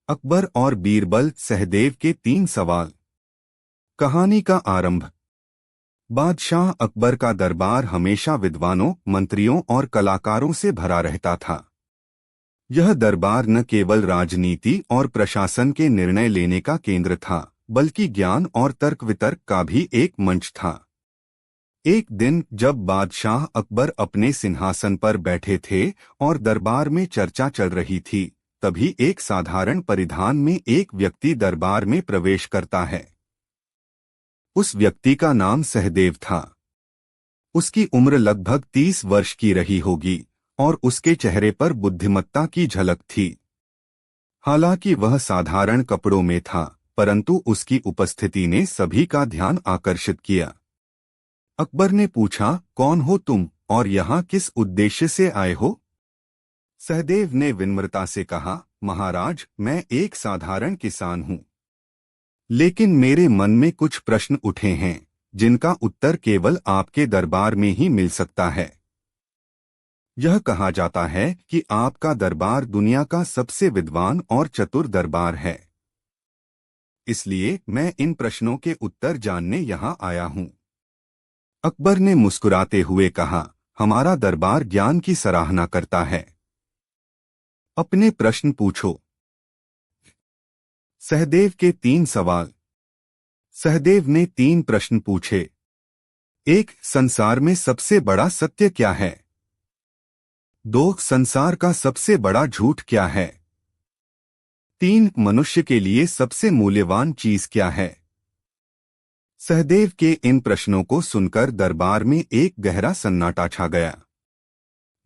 अकबर और बीरबल सहदेव के 3 सवाल। कहानी का आरंभ। बादशाह अकबर का दरबार हमेशा विद्वानों, मंत्रियों और कलाकारों से भरा रहता था। यह दरबार न केवल राजनीति और प्रशासन के निर्णय लेने का केंद्र था, बल्कि ज्ञान और तर्क वितर्क का भी एक मंच था। एक दिन जब बादशाह अकबर अपने सिंहासन पर बैठे थे और दरबार में चर्चा चल रही थी, तभी एक साधारण परिधान में एक व्यक्ति दरबार में प्रवेश करता है। उस व्यक्ति का नाम सहदेव था। उसकी उम्र लगभग 30 वर्ष की रही होगी और उसके चेहरे पर बुद्धिमत्ता की झलक थी। हालांकि वह साधारण कपड़ों में था, परंतु उसकी उपस्थिति ने सभी का ध्यान आकर्षित किया। अकबर ने पूछा, कौन हो तुम और यहाँ किस उद्देश्य से आए हो? सहदेव ने विनम्रता से कहा, महाराज, मैं एक साधारण किसान हूँ, लेकिन मेरे मन में कुछ प्रश्न उठे हैं जिनका उत्तर केवल आपके दरबार में ही मिल सकता है। यह कहा जाता है कि आपका दरबार दुनिया का सबसे विद्वान और चतुर दरबार है। इसलिए मैं इन प्रश्नों के उत्तर जानने यहाँ आया हूँ। अकबर ने मुस्कुराते हुए कहा, हमारा दरबार ज्ञान की सराहना करता है। अपने प्रश्न पूछो। सहदेव के 3 सवाल। सहदेव ने 3 प्रश्न पूछे। 1. संसार में सबसे बड़ा सत्य क्या है? 2. संसार का सबसे बड़ा झूठ क्या है? 3. मनुष्य के लिए सबसे मूल्यवान चीज क्या है? सहदेव के इन प्रश्नों को सुनकर दरबार में एक गहरा सन्नाटा छा गया।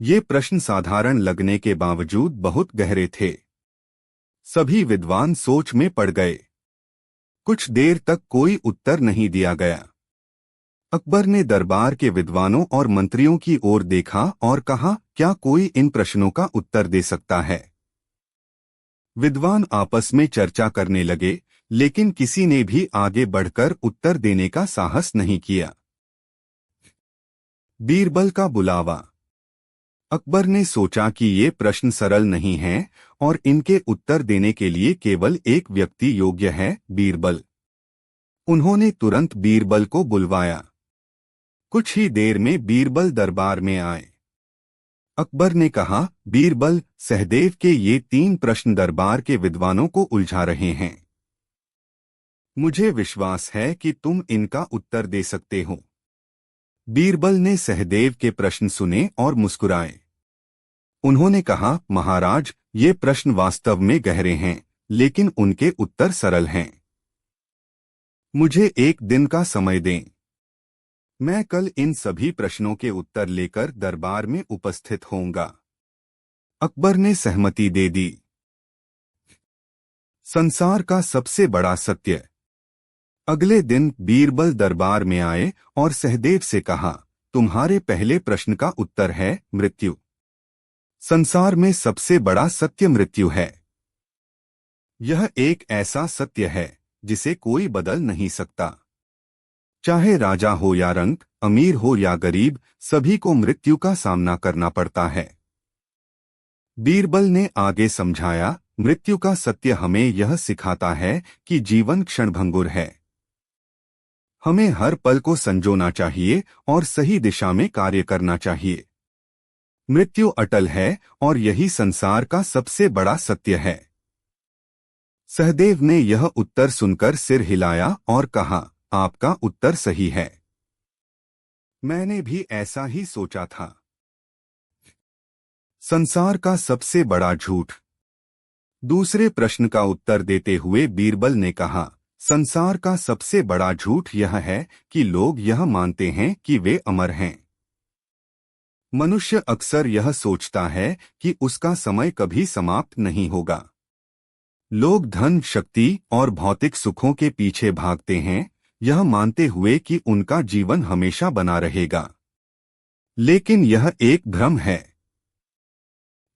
ये प्रश्न साधारण लगने के बावजूद बहुत गहरे थे। सभी विद्वान सोच में पड़ गए। कुछ देर तक कोई उत्तर नहीं दिया गया। अकबर ने दरबार के विद्वानों और मंत्रियों की ओर देखा और कहा, क्या कोई इन प्रश्नों का उत्तर दे सकता है? विद्वान आपस में चर्चा करने लगे, लेकिन किसी ने भी आगे बढ़कर उत्तर देने का साहस नहीं किया। बीरबल का बुलावा। अकबर ने सोचा कि ये प्रश्न सरल नहीं हैं और इनके उत्तर देने के लिए केवल एक व्यक्ति योग्य है, बीरबल। उन्होंने तुरंत बीरबल को बुलवाया। कुछ ही देर में बीरबल दरबार में आए। अकबर ने कहा, बीरबल, सहदेव के ये 3 प्रश्न दरबार के विद्वानों को उलझा रहे हैं। मुझे विश्वास है कि तुम इनका उत्तर दे सकते हो। बीरबल ने सहदेव के प्रश्न सुने और मुस्कुराए। उन्होंने कहा, महाराज, ये प्रश्न वास्तव में गहरे हैं, लेकिन उनके उत्तर सरल हैं। मुझे एक दिन का समय दें। मैं कल इन सभी प्रश्नों के उत्तर लेकर दरबार में उपस्थित होऊंगा। अकबर ने सहमति दे दी। संसार का सबसे बड़ा सत्य। अगले दिन बीरबल दरबार में आए और सहदेव से कहा, तुम्हारे पहले प्रश्न का उत्तर है मृत्यु। संसार में सबसे बड़ा सत्य मृत्यु है। यह एक ऐसा सत्य है जिसे कोई बदल नहीं सकता। चाहे राजा हो या रंक, अमीर हो या गरीब, सभी को मृत्यु का सामना करना पड़ता है। बीरबल ने आगे समझाया, मृत्यु का सत्य हमें यह सिखाता है कि जीवन क्षणभंगुर है। हमें हर पल को संजोना चाहिए और सही दिशा में कार्य करना चाहिए। मृत्यु अटल है और यही संसार का सबसे बड़ा सत्य है। सहदेव ने यह उत्तर सुनकर सिर हिलाया और कहा, आपका उत्तर सही है। मैंने भी ऐसा ही सोचा था। संसार का सबसे बड़ा झूठ। दूसरे प्रश्न का उत्तर देते हुए बीरबल ने कहा, संसार का सबसे बड़ा झूठ यह है कि लोग यह मानते हैं कि वे अमर हैं। मनुष्य अक्सर यह सोचता है कि उसका समय कभी समाप्त नहीं होगा। लोग धन, शक्ति और भौतिक सुखों के पीछे भागते हैं, यह मानते हुए कि उनका जीवन हमेशा बना रहेगा। लेकिन यह एक भ्रम है।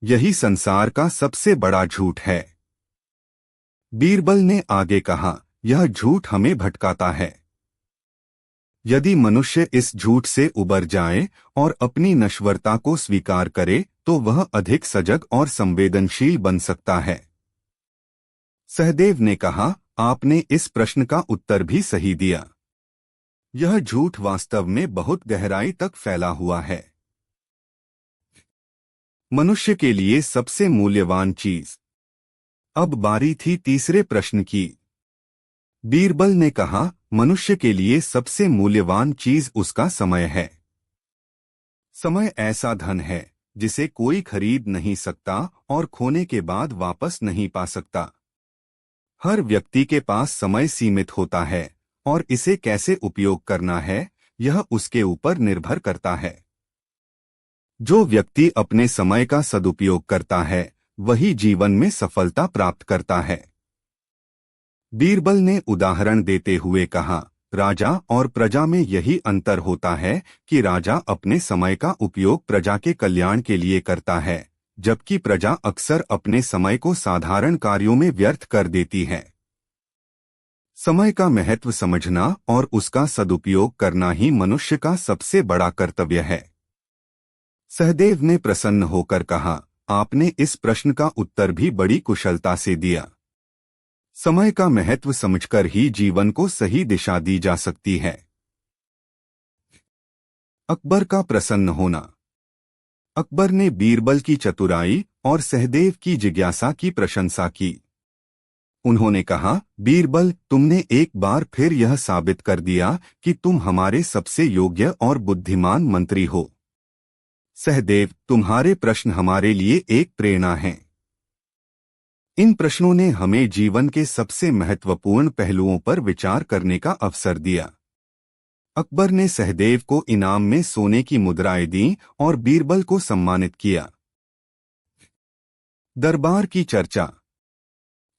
यही संसार का सबसे बड़ा झूठ है। बीरबल ने आगे कहा, यह झूठ हमें भटकाता है। यदि मनुष्य इस झूठ से उबर जाए और अपनी नश्वरता को स्वीकार करे, तो वह अधिक सजग और संवेदनशील बन सकता है। सहदेव ने कहा, आपने इस प्रश्न का उत्तर भी सही दिया। यह झूठ वास्तव में बहुत गहराई तक फैला हुआ है। मनुष्य के लिए सबसे मूल्यवान चीज। अब बारी थी तीसरे प्रश्न की। बीरबल ने कहा, मनुष्य के लिए सबसे मूल्यवान चीज उसका समय है। समय ऐसा धन है जिसे कोई खरीद नहीं सकता और खोने के बाद वापस नहीं पा सकता। हर व्यक्ति के पास समय सीमित होता है और इसे कैसे उपयोग करना है, यह उसके ऊपर निर्भर करता है। जो व्यक्ति अपने समय का सदुपयोग करता है, वही जीवन में सफलता प्राप्त करता है। बीरबल ने उदाहरण देते हुए कहा, राजा और प्रजा में यही अंतर होता है कि राजा अपने समय का उपयोग प्रजा के कल्याण के लिए करता है, जबकि प्रजा अक्सर अपने समय को साधारण कार्यों में व्यर्थ कर देती है। समय का महत्व समझना और उसका सदुपयोग करना ही मनुष्य का सबसे बड़ा कर्तव्य है। सहदेव ने प्रसन्न होकर कहा, आपने इस प्रश्न का उत्तर भी बड़ी कुशलता से दिया। समय का महत्व समझकर ही जीवन को सही दिशा दी जा सकती है। अकबर का प्रसन्न होना। अकबर ने बीरबल की चतुराई और सहदेव की जिज्ञासा की प्रशंसा की। उन्होंने कहा, बीरबल, तुमने एक बार फिर यह साबित कर दिया कि तुम हमारे सबसे योग्य और बुद्धिमान मंत्री हो। सहदेव, तुम्हारे प्रश्न हमारे लिए एक प्रेरणा हैं। इन प्रश्नों ने हमें जीवन के सबसे महत्वपूर्ण पहलुओं पर विचार करने का अवसर दिया। अकबर ने सहदेव को इनाम में सोने की मुद्राएं दी और बीरबल को सम्मानित किया। दरबार की चर्चा।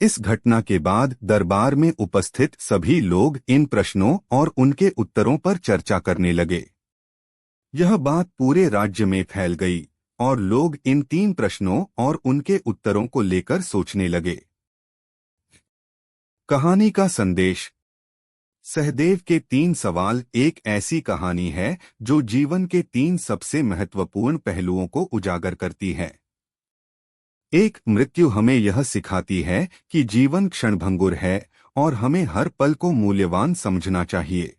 इस घटना के बाद दरबार में उपस्थित सभी लोग इन प्रश्नों और उनके उत्तरों पर चर्चा करने लगे। यह बात पूरे राज्य में फैल गई और लोग इन 3 प्रश्नों और उनके उत्तरों को लेकर सोचने लगे। कहानी का संदेश। सहदेव के 3 सवाल एक ऐसी कहानी है जो जीवन के 3 सबसे महत्वपूर्ण पहलुओं को उजागर करती है। 1. मृत्यु हमें यह सिखाती है कि जीवन क्षणभंगुर है और हमें हर पल को मूल्यवान समझना चाहिए।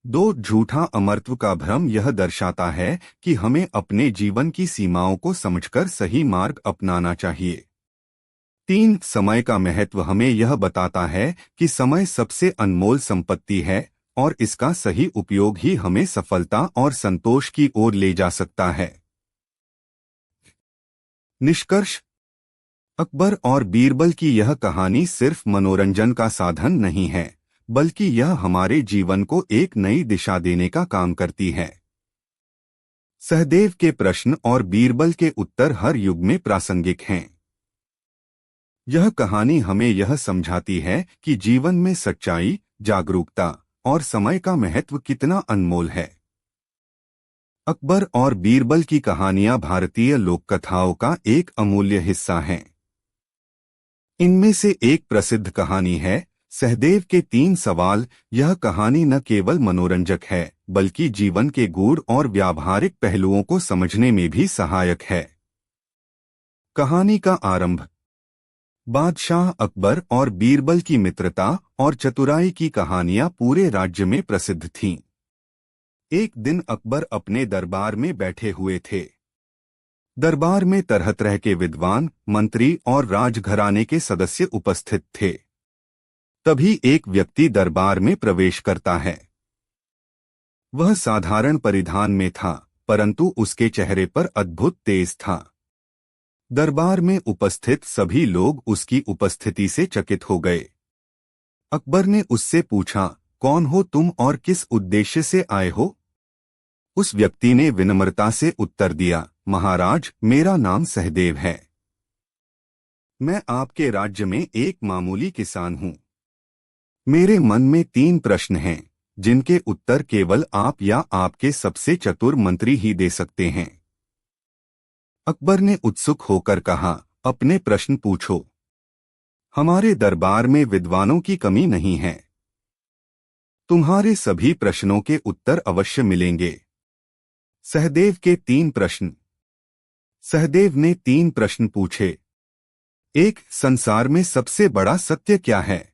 2. झूठा अमरत्व का भ्रम यह दर्शाता है कि हमें अपने जीवन की सीमाओं को समझकर सही मार्ग अपनाना चाहिए। 3. समय का महत्व हमें यह बताता है कि समय सबसे अनमोल संपत्ति है और इसका सही उपयोग ही हमें सफलता और संतोष की ओर ले जा सकता है। निष्कर्ष। अकबर और बीरबल की यह कहानी सिर्फ मनोरंजन का साधन नहीं है, बल्कि यह हमारे जीवन को एक नई दिशा देने का काम करती है। सहदेव के प्रश्न और बीरबल के उत्तर हर युग में प्रासंगिक हैं। यह कहानी हमें यह समझाती है कि जीवन में सच्चाई, जागरूकता और समय का महत्व कितना अनमोल है। अकबर और बीरबल की कहानियां भारतीय लोककथाओं का एक अमूल्य हिस्सा हैं। इनमें से एक प्रसिद्ध कहानी है, सहदेव के 3 सवाल। यह कहानी न केवल मनोरंजक है, बल्कि जीवन के गूढ़ और व्यावहारिक पहलुओं को समझने में भी सहायक है। कहानी का आरंभ। बादशाह अकबर और बीरबल की मित्रता और चतुराई की कहानियां पूरे राज्य में प्रसिद्ध थीं। एक दिन अकबर अपने दरबार में बैठे हुए थे। दरबार में तरह तरह के विद्वान, मंत्री और राजघराने के सदस्य उपस्थित थे। तभी एक व्यक्ति दरबार में प्रवेश करता है। वह साधारण परिधान में था, परंतु उसके चेहरे पर अद्भुत तेज था। दरबार में उपस्थित सभी लोग उसकी उपस्थिति से चकित हो गए। अकबर ने उससे पूछा, कौन हो तुम और किस उद्देश्य से आए हो? उस व्यक्ति ने विनम्रता से उत्तर दिया, महाराज, मेरा नाम सहदेव है। मैं आपके राज्य में एक मामूली किसान हूं। मेरे मन में 3 प्रश्न हैं, जिनके उत्तर केवल आप या आपके सबसे चतुर मंत्री ही दे सकते हैं। अकबर ने उत्सुक होकर कहा, अपने प्रश्न पूछो। हमारे दरबार में विद्वानों की कमी नहीं है। तुम्हारे सभी प्रश्नों के उत्तर अवश्य मिलेंगे। सहदेव के 3 प्रश्न। सहदेव ने 3 प्रश्न पूछे। एक, संसार में सबसे बड़ा सत्य क्या है?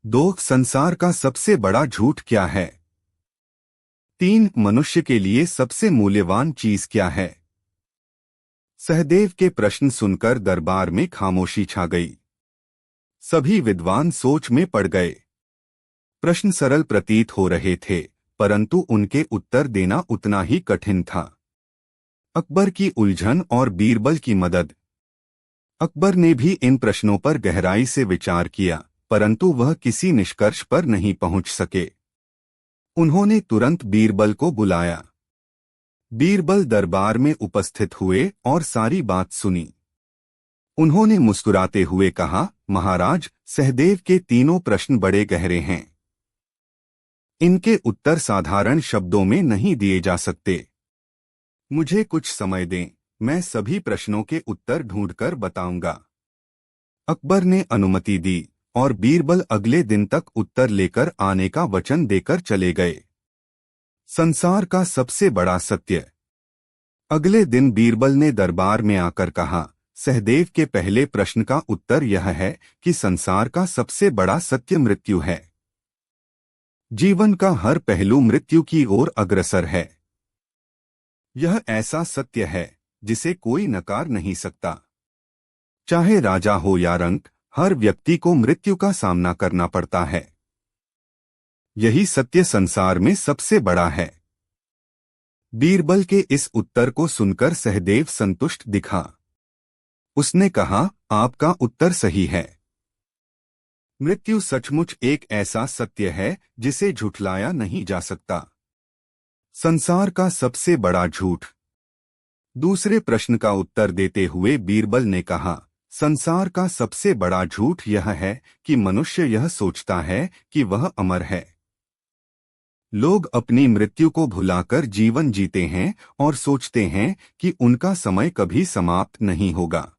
2, संसार का सबसे बड़ा झूठ क्या है? 3, मनुष्य के लिए सबसे मूल्यवान चीज क्या है? सहदेव के प्रश्न सुनकर दरबार में खामोशी छा गई। सभी विद्वान सोच में पड़ गए। प्रश्न सरल प्रतीत हो रहे थे, परंतु उनके उत्तर देना उतना ही कठिन था। अकबर की उलझन और बीरबल की मदद। अकबर ने भी इन प्रश्नों पर गहराई से विचार किया, परंतु वह किसी निष्कर्ष पर नहीं पहुंच सके। उन्होंने तुरंत बीरबल को बुलाया। बीरबल दरबार में उपस्थित हुए और सारी बात सुनी। उन्होंने मुस्कुराते हुए कहा, महाराज, सहदेव के तीनों प्रश्न बड़े गहरे हैं। इनके उत्तर साधारण शब्दों में नहीं दिए जा सकते। मुझे कुछ समय दें, मैं सभी प्रश्नों के उत्तर ढूंढकर बताऊंगा। अकबर ने अनुमति दी और बीरबल अगले दिन तक उत्तर लेकर आने का वचन देकर चले गए। संसार का सबसे बड़ा सत्य। अगले दिन बीरबल ने दरबार में आकर कहा, सहदेव के पहले प्रश्न का उत्तर यह है कि संसार का सबसे बड़ा सत्य मृत्यु है। जीवन का हर पहलू मृत्यु की ओर अग्रसर है। यह ऐसा सत्य है जिसे कोई नकार नहीं सकता। चाहे राजा हो या रंक, हर व्यक्ति को मृत्यु का सामना करना पड़ता है। यही सत्य संसार में सबसे बड़ा है। बीरबल के इस उत्तर को सुनकर सहदेव संतुष्ट दिखा। उसने कहा, आपका उत्तर सही है। मृत्यु सचमुच एक ऐसा सत्य है जिसे झुठलाया नहीं जा सकता। संसार का सबसे बड़ा झूठ। दूसरे प्रश्न का उत्तर देते हुए बीरबल ने कहा, संसार का सबसे बड़ा झूठ यह है कि मनुष्य यह सोचता है कि वह अमर है। लोग अपनी मृत्यु को भुलाकर जीवन जीते हैं और सोचते हैं कि उनका समय कभी समाप्त नहीं होगा।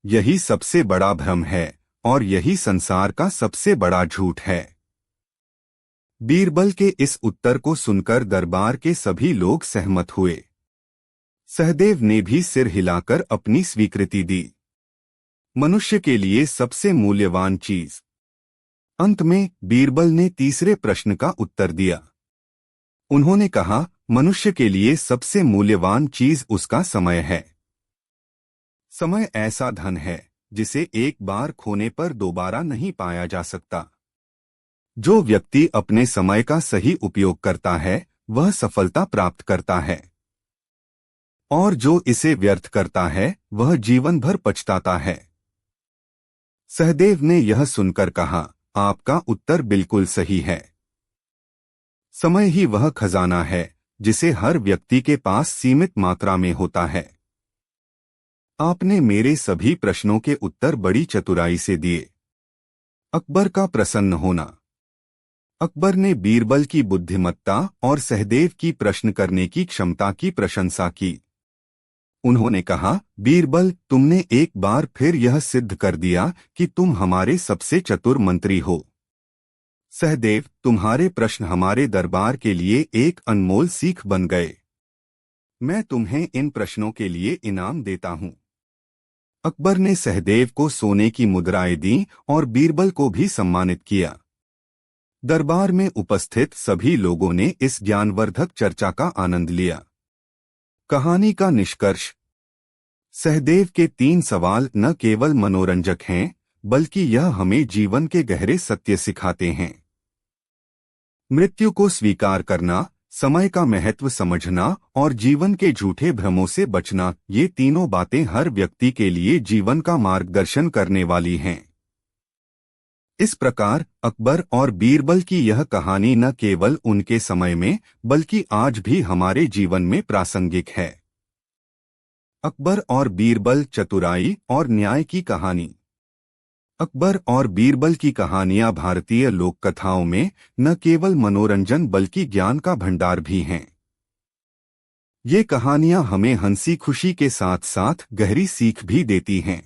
यही सबसे बड़ा भ्रम है और यही संसार का सबसे बड़ा झूठ है। बीरबल के इस उत्तर को सुनकर दरबार के सभी लोग सहमत हुए। सहदेव ने भी सिर हिलाकर अपनी स्वीकृति दी। मनुष्य के लिए सबसे मूल्यवान चीज। अंत में बीरबल ने तीसरे प्रश्न का उत्तर दिया। उन्होंने कहा, मनुष्य के लिए सबसे मूल्यवान चीज उसका समय है। समय ऐसा धन है जिसे एक बार खोने पर दोबारा नहीं पाया जा सकता। जो व्यक्ति अपने समय का सही उपयोग करता है, वह सफलता प्राप्त करता है, और जो इसे व्यर्थ करता है, वह जीवन भर पछताता है। सहदेव ने यह सुनकर कहा, आपका उत्तर बिल्कुल सही है। समय ही वह खजाना है जिसे हर व्यक्ति के पास सीमित मात्रा में होता है। आपने मेरे सभी प्रश्नों के उत्तर बड़ी चतुराई से दिए। अकबर का प्रसन्न होना। अकबर ने बीरबल की बुद्धिमत्ता और सहदेव की प्रश्न करने की क्षमता की प्रशंसा की। उन्होंने कहा, बीरबल, तुमने एक बार फिर यह सिद्ध कर दिया कि तुम हमारे सबसे चतुर मंत्री हो। सहदेव, तुम्हारे प्रश्न हमारे दरबार के लिए एक अनमोल सीख बन गए। मैं तुम्हें इन प्रश्नों के लिए इनाम देता हूँ। अकबर ने सहदेव को सोने की मुद्राएं दी और बीरबल को भी सम्मानित किया। दरबार में उपस्थित सभी लोगों ने इस ज्ञानवर्धक चर्चा का आनंद लिया। कहानी का निष्कर्ष। सहदेव के 3 सवाल न केवल मनोरंजक हैं, बल्कि यह हमें जीवन के गहरे सत्य सिखाते हैं। मृत्यु को स्वीकार करना, समय का महत्व समझना और जीवन के झूठे भ्रमों से बचना, ये तीनों बातें हर व्यक्ति के लिए जीवन का मार्गदर्शन करने वाली हैं। इस प्रकार अकबर और बीरबल की यह कहानी न केवल उनके समय में, बल्कि आज भी हमारे जीवन में प्रासंगिक है। अकबर और बीरबल, चतुराई और न्याय की कहानी। अकबर और बीरबल की कहानियां भारतीय लोक कथाओं में न केवल मनोरंजन बल्कि ज्ञान का भंडार भी हैं। ये कहानियां हमें हंसी खुशी के साथ साथ गहरी सीख भी देती हैं।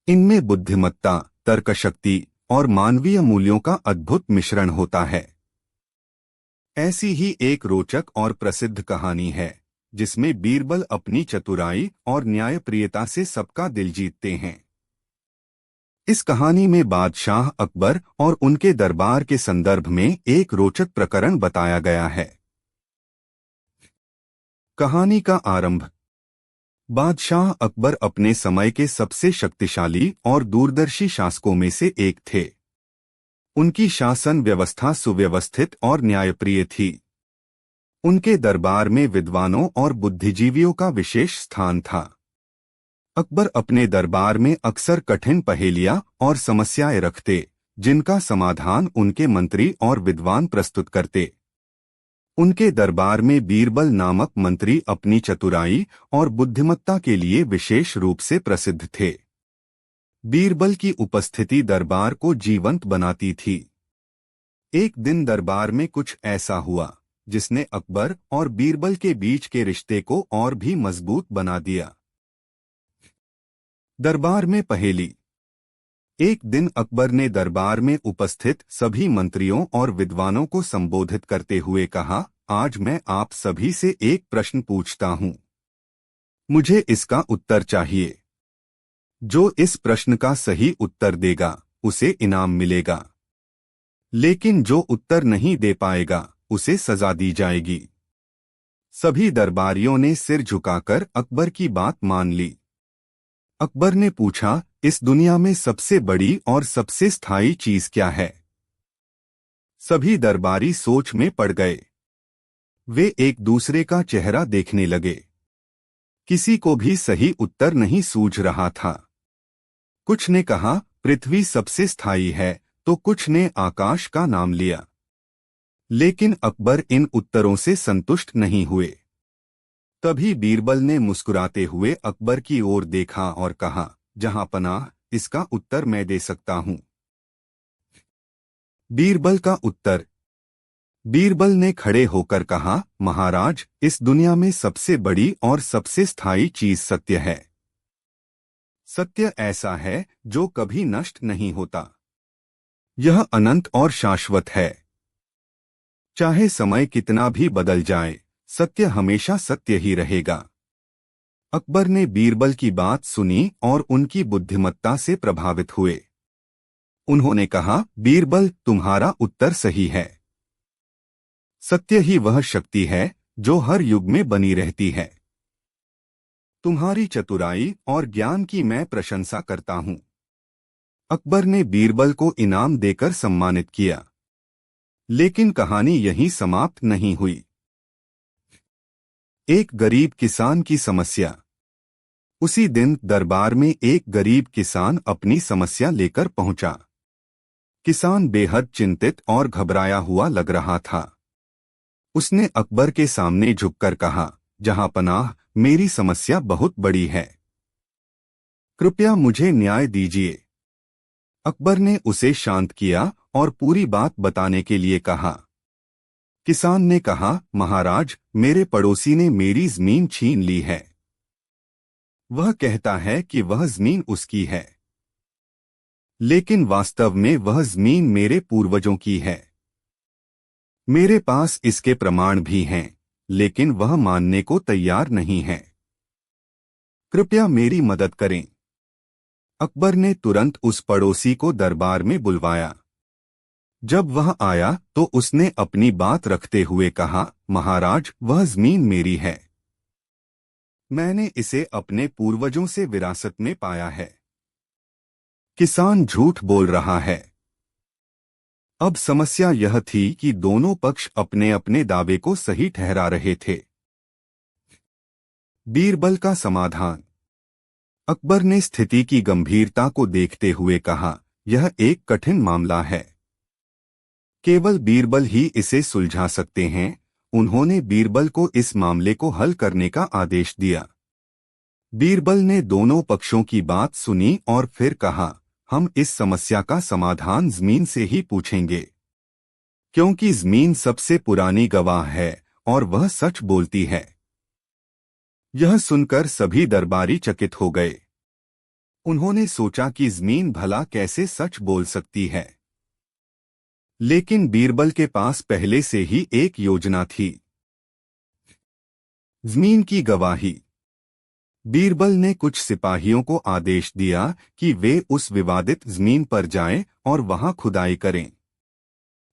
इनमें बुद्धिमत्ता, तर्कशक्ति और मानवीय मूल्यों का अद्भुत मिश्रण होता है। ऐसी ही एक रोचक और प्रसिद्ध कहानी है जिसमें बीरबल अपनी चतुराई और न्यायप्रियता से सबका दिल जीतते हैं। इस कहानी में बादशाह अकबर और उनके दरबार के संदर्भ में एक रोचक प्रकरण बताया गया है। कहानी का आरंभ। बादशाह अकबर अपने समय के सबसे शक्तिशाली और दूरदर्शी शासकों में से एक थे। उनकी शासन व्यवस्था सुव्यवस्थित और न्यायप्रिय थी। उनके दरबार में विद्वानों और बुद्धिजीवियों का विशेष स्थान था। अकबर अपने दरबार में अक्सर कठिन पहेलियां और समस्याएं रखते, जिनका समाधान उनके मंत्री और विद्वान प्रस्तुत करते। उनके दरबार में बीरबल नामक मंत्री अपनी चतुराई और बुद्धिमत्ता के लिए विशेष रूप से प्रसिद्ध थे। बीरबल की उपस्थिति दरबार को जीवंत बनाती थी। एक दिन दरबार में कुछ ऐसा हुआ जिसने अकबर और बीरबल के बीच के रिश्ते को और भी मजबूत बना दिया। दरबार में पहेली। एक दिन अकबर ने दरबार में उपस्थित सभी मंत्रियों और विद्वानों को संबोधित करते हुए कहा, आज मैं आप सभी से एक प्रश्न पूछता हूं। मुझे इसका उत्तर चाहिए। जो इस प्रश्न का सही उत्तर देगा उसे इनाम मिलेगा, लेकिन जो उत्तर नहीं दे पाएगा उसे सजा दी जाएगी। सभी दरबारियों ने सिर झुकाकर अकबर की बात मान ली। अकबर ने पूछा, इस दुनिया में सबसे बड़ी और सबसे स्थायी चीज क्या है? सभी दरबारी सोच में पड़ गए। वे एक दूसरे का चेहरा देखने लगे। किसी को भी सही उत्तर नहीं सूझ रहा था। कुछ ने कहा पृथ्वी सबसे स्थायी है, तो कुछ ने आकाश का नाम लिया। लेकिन अकबर इन उत्तरों से संतुष्ट नहीं हुए। तभी बीरबल ने मुस्कुराते हुए अकबर की ओर देखा और कहा, जहां पनाह, इसका उत्तर मैं दे सकता हूं। बीरबल का उत्तर। बीरबल ने खड़े होकर कहा, महाराज, इस दुनिया में सबसे बड़ी और सबसे स्थायी चीज सत्य है। सत्य ऐसा है जो कभी नष्ट नहीं होता। यह अनंत और शाश्वत है। चाहे समय कितना भी बदल जाए, सत्य हमेशा सत्य ही रहेगा। अकबर ने बीरबल की बात सुनी और उनकी बुद्धिमत्ता से प्रभावित हुए। उन्होंने कहा, बीरबल, तुम्हारा उत्तर सही है। सत्य ही वह शक्ति है जो हर युग में बनी रहती है। तुम्हारी चतुराई और ज्ञान की मैं प्रशंसा करता हूं। अकबर ने बीरबल को इनाम देकर सम्मानित किया। लेकिन कहानी यहीं समाप्त नहीं हुई। एक गरीब किसान की समस्या। उसी दिन दरबार में एक गरीब किसान अपनी समस्या लेकर पहुंचा। किसान बेहद चिंतित और घबराया हुआ लग रहा था। उसने अकबर के सामने झुककर कहा, जहां पनाह, मेरी समस्या बहुत बड़ी है। कृपया मुझे न्याय दीजिए। अकबर ने उसे शांत किया और पूरी बात बताने के लिए कहा। किसान ने कहा, महाराज, मेरे पड़ोसी ने मेरी जमीन छीन ली है। वह कहता है कि वह जमीन उसकी है, लेकिन वास्तव में वह जमीन मेरे पूर्वजों की है। मेरे पास इसके प्रमाण भी हैं, लेकिन वह मानने को तैयार नहीं है। कृपया मेरी मदद करें। अकबर ने तुरंत उस पड़ोसी को दरबार में बुलवाया। जब वह आया तो उसने अपनी बात रखते हुए कहा, महाराज, वह जमीन मेरी है। मैंने इसे अपने पूर्वजों से विरासत में पाया है। किसान झूठ बोल रहा है। अब समस्या यह थी कि दोनों पक्ष अपने अपने दावे को सही ठहरा रहे थे। बीरबल का समाधान। अकबर ने स्थिति की गंभीरता को देखते हुए कहा, यह एक कठिन मामला है। केवल बीरबल ही इसे सुलझा सकते हैं। उन्होंने बीरबल को इस मामले को हल करने का आदेश दिया। बीरबल ने दोनों पक्षों की बात सुनी और फिर कहा, हम इस समस्या का समाधान जमीन से ही पूछेंगे, क्योंकि जमीन सबसे पुरानी गवाह है और वह सच बोलती है। यह सुनकर सभी दरबारी चकित हो गए। उन्होंने सोचा कि जमीन भला कैसे सच बोल सकती है। लेकिन बीरबल के पास पहले से ही एक योजना थी। जमीन की गवाही। बीरबल ने कुछ सिपाहियों को आदेश दिया कि वे उस विवादित जमीन पर जाएं और वहां खुदाई करें।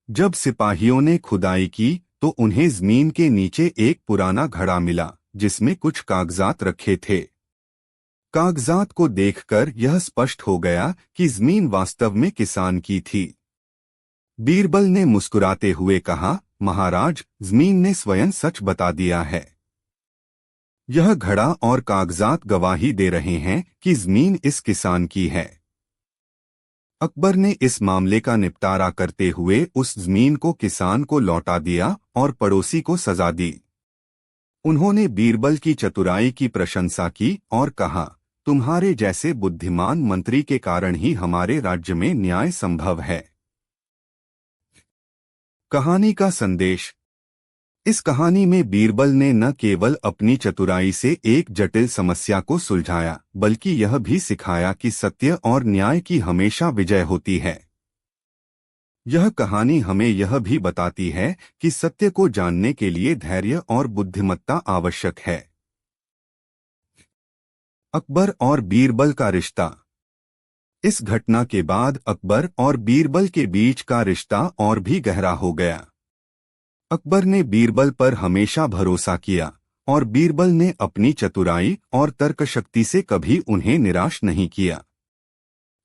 जब सिपाहियों ने खुदाई की तो उन्हें जमीन के नीचे एक पुराना घड़ा मिला जिसमें कुछ कागजात रखे थे। कागजात को देखकर यह स्पष्ट हो गया कि जमीन वास्तव में किसान की थी। बीरबल ने मुस्कुराते हुए कहा, महाराज, जमीन ने स्वयं सच बता दिया है। यह घड़ा और कागजात गवाही दे रहे हैं कि जमीन इस किसान की है। अकबर ने इस मामले का निपटारा करते हुए उस जमीन को किसान को लौटा दिया और पड़ोसी को सजा दी। उन्होंने बीरबल की चतुराई की प्रशंसा की और कहा, तुम्हारे जैसे बुद्धिमान मंत्री के कारण ही हमारे राज्य में न्याय संभव है। कहानी का संदेश। इस कहानी में बीरबल ने न केवल अपनी चतुराई से एक जटिल समस्या को सुलझाया, बल्कि यह भी सिखाया कि सत्य और न्याय की हमेशा विजय होती है। यह कहानी हमें यह भी बताती है कि सत्य को जानने के लिए धैर्य और बुद्धिमत्ता आवश्यक है। अकबर और बीरबल का रिश्ता। इस घटना के बाद अकबर और बीरबल के बीच का रिश्ता और भी गहरा हो गया। अकबर ने बीरबल पर हमेशा भरोसा किया और बीरबल ने अपनी चतुराई और तर्कशक्ति से कभी उन्हें निराश नहीं किया।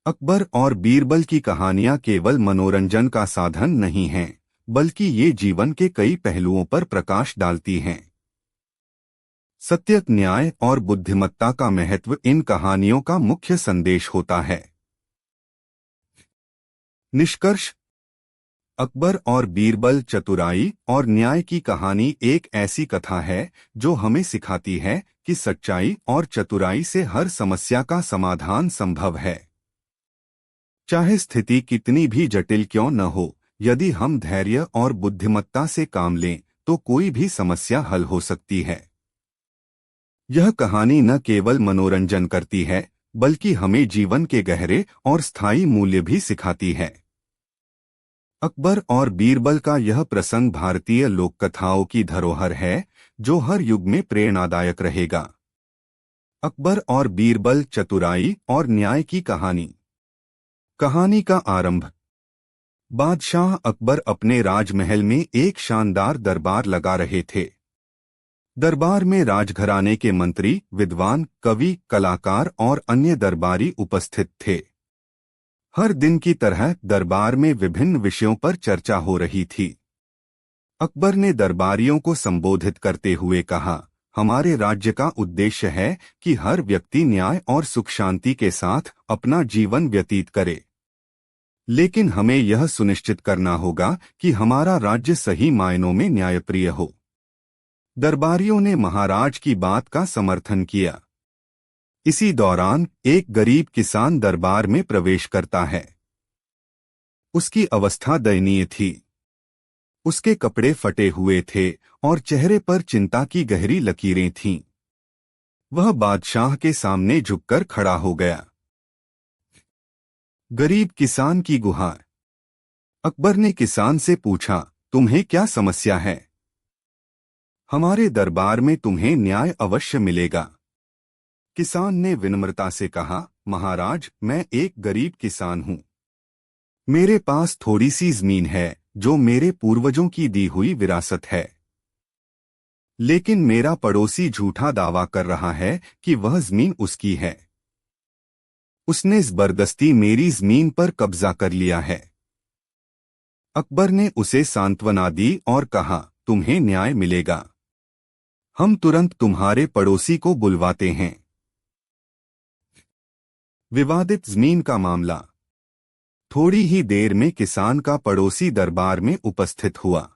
अकबर और बीरबल की कहानियां केवल मनोरंजन का साधन नहीं हैं, बल्कि ये जीवन के कई पहलुओं पर प्रकाश डालती हैं। सत्य, न्याय और बुद्धिमत्ता का महत्व इन कहानियों का मुख्य संदेश होता है। निष्कर्ष। अकबर और बीरबल चतुराई और न्याय की कहानी एक ऐसी कथा है जो हमें सिखाती है कि सच्चाई और चतुराई से हर समस्या का समाधान संभव है। चाहे स्थिति कितनी भी जटिल क्यों न हो, यदि हम धैर्य और बुद्धिमत्ता से काम लें तो कोई भी समस्या हल हो सकती है। यह कहानी न केवल मनोरंजन करती है, बल्कि हमें जीवन के गहरे और स्थायी मूल्य भी सिखाती है। अकबर और बीरबल का यह प्रसंग भारतीय लोककथाओं की धरोहर है, जो हर युग में प्रेरणादायक रहेगा। अकबर और बीरबल, चतुराई और न्याय की कहानी। कहानी का आरंभ। बादशाह अकबर अपने राजमहल में एक शानदार दरबार लगा रहे थे। दरबार में राजघराने के मंत्री, विद्वान, कवि, कलाकार और अन्य दरबारी उपस्थित थे। हर दिन की तरह दरबार में विभिन्न विषयों पर चर्चा हो रही थी। अकबर ने दरबारियों को संबोधित करते हुए कहा, हमारे राज्य का उद्देश्य है कि हर व्यक्ति न्याय और सुख शांति के साथ अपना जीवन व्यतीत करे। लेकिन हमें यह सुनिश्चित करना होगा कि हमारा राज्य सही मायनों में न्यायप्रिय हो। दरबारियों ने महाराज की बात का समर्थन किया। इसी दौरान एक गरीब किसान दरबार में प्रवेश करता है। उसकी अवस्था दयनीय थी। उसके कपड़े फटे हुए थे और चेहरे पर चिंता की गहरी लकीरें थीं। वह बादशाह के सामने झुककर खड़ा हो गया। गरीब किसान की गुहार। अकबर ने किसान से पूछा, तुम्हें क्या समस्या है? हमारे दरबार में तुम्हें न्याय अवश्य मिलेगा। किसान ने विनम्रता से कहा, महाराज, मैं एक गरीब किसान हूँ। मेरे पास थोड़ी सी जमीन है जो मेरे पूर्वजों की दी हुई विरासत है। लेकिन मेरा पड़ोसी झूठा दावा कर रहा है कि वह जमीन उसकी है। उसने जबरदस्ती मेरी जमीन पर कब्जा कर लिया है। अकबर ने उसे सांत्वना दी और कहा, तुम्हें न्याय मिलेगा। हम तुरंत तुम्हारे पड़ोसी को बुलवाते हैं। विवादित जमीन का मामला। थोड़ी ही देर में किसान का पड़ोसी दरबार में उपस्थित हुआ।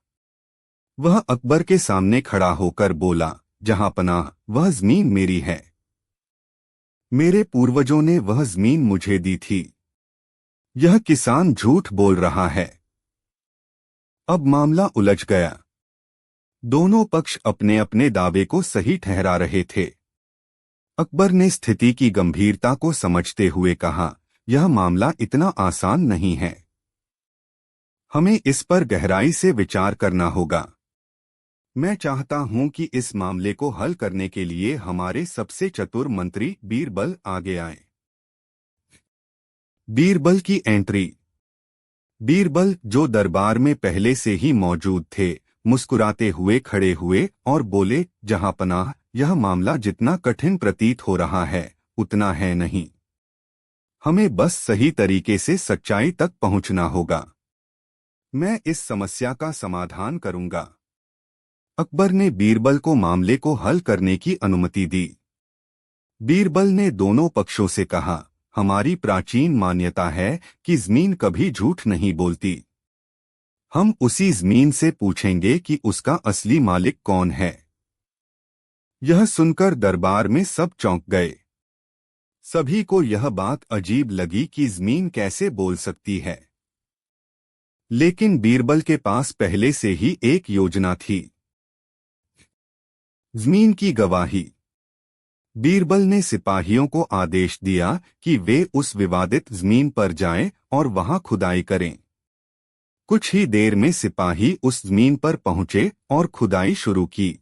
वह अकबर के सामने खड़ा होकर बोला, जहांपनाह, वह जमीन मेरी है। मेरे पूर्वजों ने वह जमीन मुझे दी थी। यह किसान झूठ बोल रहा है। अब मामला उलझ गया। दोनों पक्ष अपने अपने दावे को सही ठहरा रहे थे। अकबर ने स्थिति की गंभीरता को समझते हुए कहा, यह मामला इतना आसान नहीं है। हमें इस पर गहराई से विचार करना होगा। मैं चाहता हूं कि इस मामले को हल करने के लिए हमारे सबसे चतुर मंत्री बीरबल आगे आए। बीरबल की एंट्री। बीरबल, जो दरबार में पहले से ही मौजूद थे, मुस्कुराते हुए खड़े हुए और बोले, जहांपनाह, यह मामला जितना कठिन प्रतीत हो रहा है उतना है नहीं। हमें बस सही तरीके से सच्चाई तक पहुंचना होगा। मैं इस समस्या का समाधान करूंगा। अकबर ने बीरबल को मामले को हल करने की अनुमति दी। बीरबल ने दोनों पक्षों से कहा, हमारी प्राचीन मान्यता है कि जमीन कभी झूठ नहीं बोलती। हम उसी जमीन से पूछेंगे कि उसका असली मालिक कौन है। यह सुनकर दरबार में सब चौंक गए। सभी को यह बात अजीब लगी कि जमीन कैसे बोल सकती है। लेकिन बीरबल के पास पहले से ही एक योजना थी। जमीन की गवाही। बीरबल ने सिपाहियों को आदेश दिया कि वे उस विवादित जमीन पर जाएं और वहां खुदाई करें। कुछ ही देर में सिपाही उस जमीन पर पहुंचे और खुदाई शुरू की।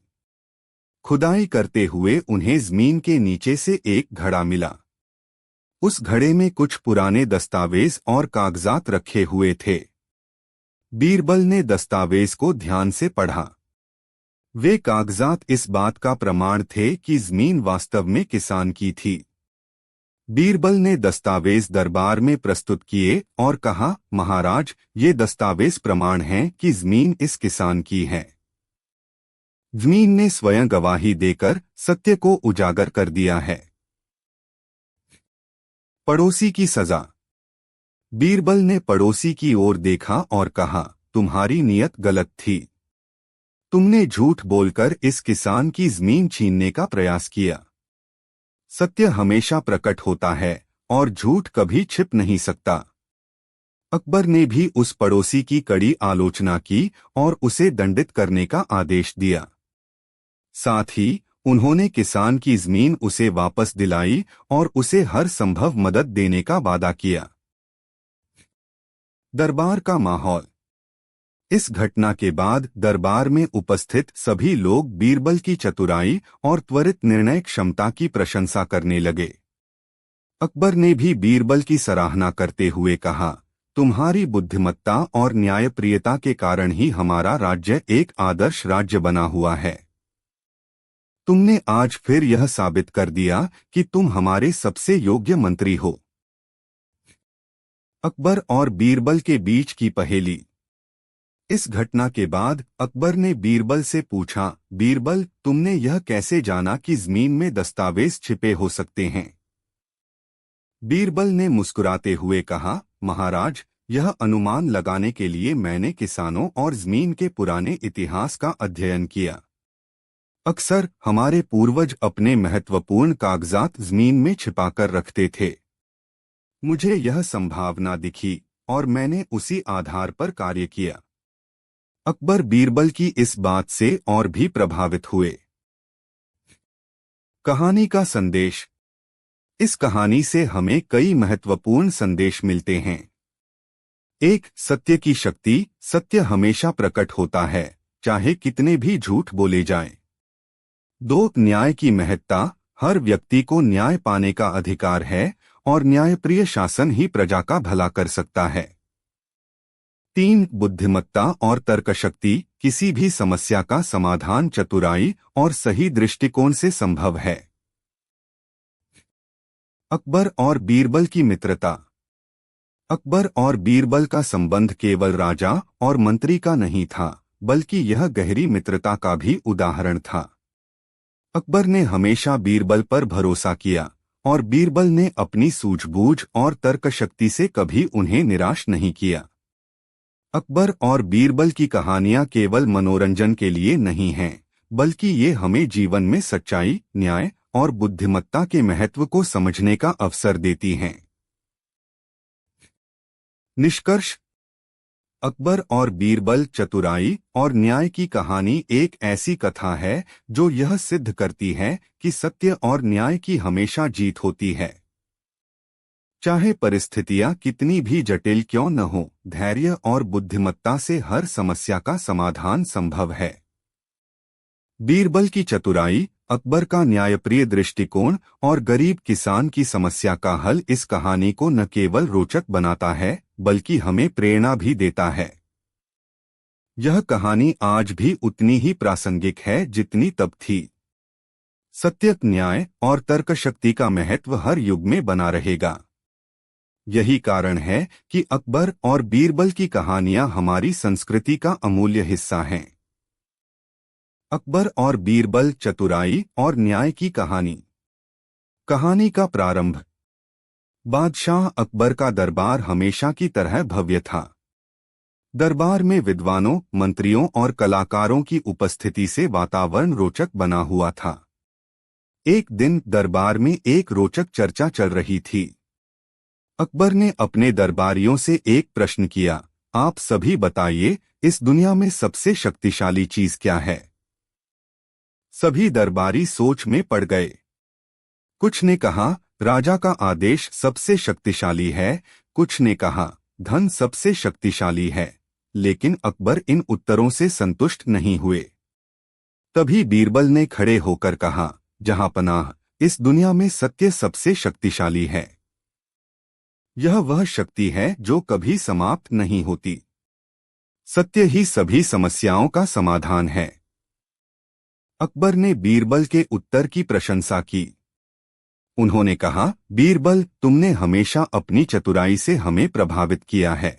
खुदाई करते हुए उन्हें जमीन के नीचे से एक घड़ा मिला। उस घड़े में कुछ पुराने दस्तावेज और कागजात रखे हुए थे। बीरबल ने दस्तावेज को ध्यान से पढ़ा। वे कागजात इस बात का प्रमाण थे कि जमीन वास्तव में किसान की थी। बीरबल ने दस्तावेज दरबार में प्रस्तुत किए और कहा, महाराज, ये दस्तावेज प्रमाण हैं कि जमीन इस किसान की है। जमीन ने स्वयं गवाही देकर सत्य को उजागर कर दिया है। पड़ोसी की सजा। बीरबल ने पड़ोसी की ओर देखा और कहा, तुम्हारी नीयत गलत थी। तुमने झूठ बोलकर इस किसान की जमीन छीनने का प्रयास किया। सत्य हमेशा प्रकट होता है और झूठ कभी छिप नहीं सकता। अकबर ने भी उस पड़ोसी की कड़ी आलोचना की और उसे दंडित करने का आदेश दिया। साथ ही उन्होंने किसान की जमीन उसे वापस दिलाई और उसे हर संभव मदद देने का वादा किया। दरबार का माहौल। इस घटना के बाद दरबार में उपस्थित सभी लोग बीरबल की चतुराई और त्वरित निर्णय क्षमता की प्रशंसा करने लगे। अकबर ने भी बीरबल की सराहना करते हुए कहा, तुम्हारी बुद्धिमत्ता और न्यायप्रियता के कारण ही हमारा राज्य एक आदर्श राज्य बना हुआ है। तुमने आज फिर यह साबित कर दिया कि तुम हमारे सबसे योग्य मंत्री हो। अकबर और बीरबल के बीच की पहेली। इस घटना के बाद अकबर ने बीरबल से पूछा, बीरबल, तुमने यह कैसे जाना कि जमीन में दस्तावेज छिपे हो सकते हैं? बीरबल ने मुस्कुराते हुए कहा, महाराज, यह अनुमान लगाने के लिए मैंने किसानों और जमीन के पुराने इतिहास का अध्ययन किया। अक्सर हमारे पूर्वज अपने महत्वपूर्ण कागजात जमीन में छिपाकर रखते थे। मुझे यह संभावना दिखी और मैंने उसी आधार पर कार्य किया। अकबर बीरबल की इस बात से और भी प्रभावित हुए। कहानी का संदेश। इस कहानी से हमें कई महत्वपूर्ण संदेश मिलते हैं। 1. सत्य की शक्ति। सत्य हमेशा प्रकट होता है, चाहे कितने भी झूठ बोले जाएं। 2. न्याय की महत्ता। हर व्यक्ति को न्याय पाने का अधिकार है और न्यायप्रिय शासन ही प्रजा का भला कर सकता है। 3. बुद्धिमत्ता और तर्कशक्ति। किसी भी समस्या का समाधान चतुराई और सही दृष्टिकोण से संभव है। अकबर और बीरबल की मित्रता। अकबर और बीरबल का संबंध केवल राजा और मंत्री का नहीं था, बल्कि यह गहरी मित्रता का भी उदाहरण था। अकबर ने हमेशा बीरबल पर भरोसा किया और बीरबल ने अपनी सूझबूझ और तर्कशक्ति से कभी उन्हें निराश नहीं किया। अकबर और बीरबल की कहानियां केवल मनोरंजन के लिए नहीं हैं, बल्कि ये हमें जीवन में सच्चाई, न्याय और बुद्धिमत्ता के महत्व को समझने का अवसर देती हैं। निष्कर्ष। अकबर और बीरबल चतुराई और न्याय की कहानी एक ऐसी कथा है जो यह सिद्ध करती है कि सत्य और न्याय की हमेशा जीत होती है। चाहे परिस्थितियां कितनी भी जटिल क्यों न हो, धैर्य और बुद्धिमत्ता से हर समस्या का समाधान संभव है। बीरबल की चतुराई, अकबर का न्यायप्रिय दृष्टिकोण और गरीब किसान की समस्या का हल इस कहानी को न केवल रोचक बनाता है बल्कि हमें प्रेरणा भी देता है। यह कहानी आज भी उतनी ही प्रासंगिक है जितनी तब थी। सत्य, न्याय और तर्कशक्ति का महत्व हर युग में बना रहेगा। यही कारण है कि अकबर और बीरबल की कहानियां हमारी संस्कृति का अमूल्य हिस्सा हैं। अकबर और बीरबल, चतुराई और न्याय की कहानी। कहानी का प्रारंभ। बादशाह अकबर का दरबार हमेशा की तरह भव्य था। दरबार में विद्वानों, मंत्रियों और कलाकारों की उपस्थिति से वातावरण रोचक बना हुआ था। एक दिन दरबार में एक रोचक चर्चा चल रही थी। अकबर ने अपने दरबारियों से एक प्रश्न किया, आप सभी बताइए, इस दुनिया में सबसे शक्तिशाली चीज क्या है? सभी दरबारी सोच में पड़ गए। कुछ ने कहा, राजा का आदेश सबसे शक्तिशाली है, कुछ ने कहा, धन सबसे शक्तिशाली है, लेकिन अकबर इन उत्तरों से संतुष्ट नहीं हुए। तभी बीरबल ने खड़े होकर कहा, जहांपनाह, इस दुनिया में सत्य सबसे शक्तिशाली है। यह वह शक्ति है जो कभी समाप्त नहीं होती। सत्य ही सभी समस्याओं का समाधान है। अकबर ने बीरबल के उत्तर की प्रशंसा की। उन्होंने कहा, बीरबल, तुमने हमेशा अपनी चतुराई से हमें प्रभावित किया है,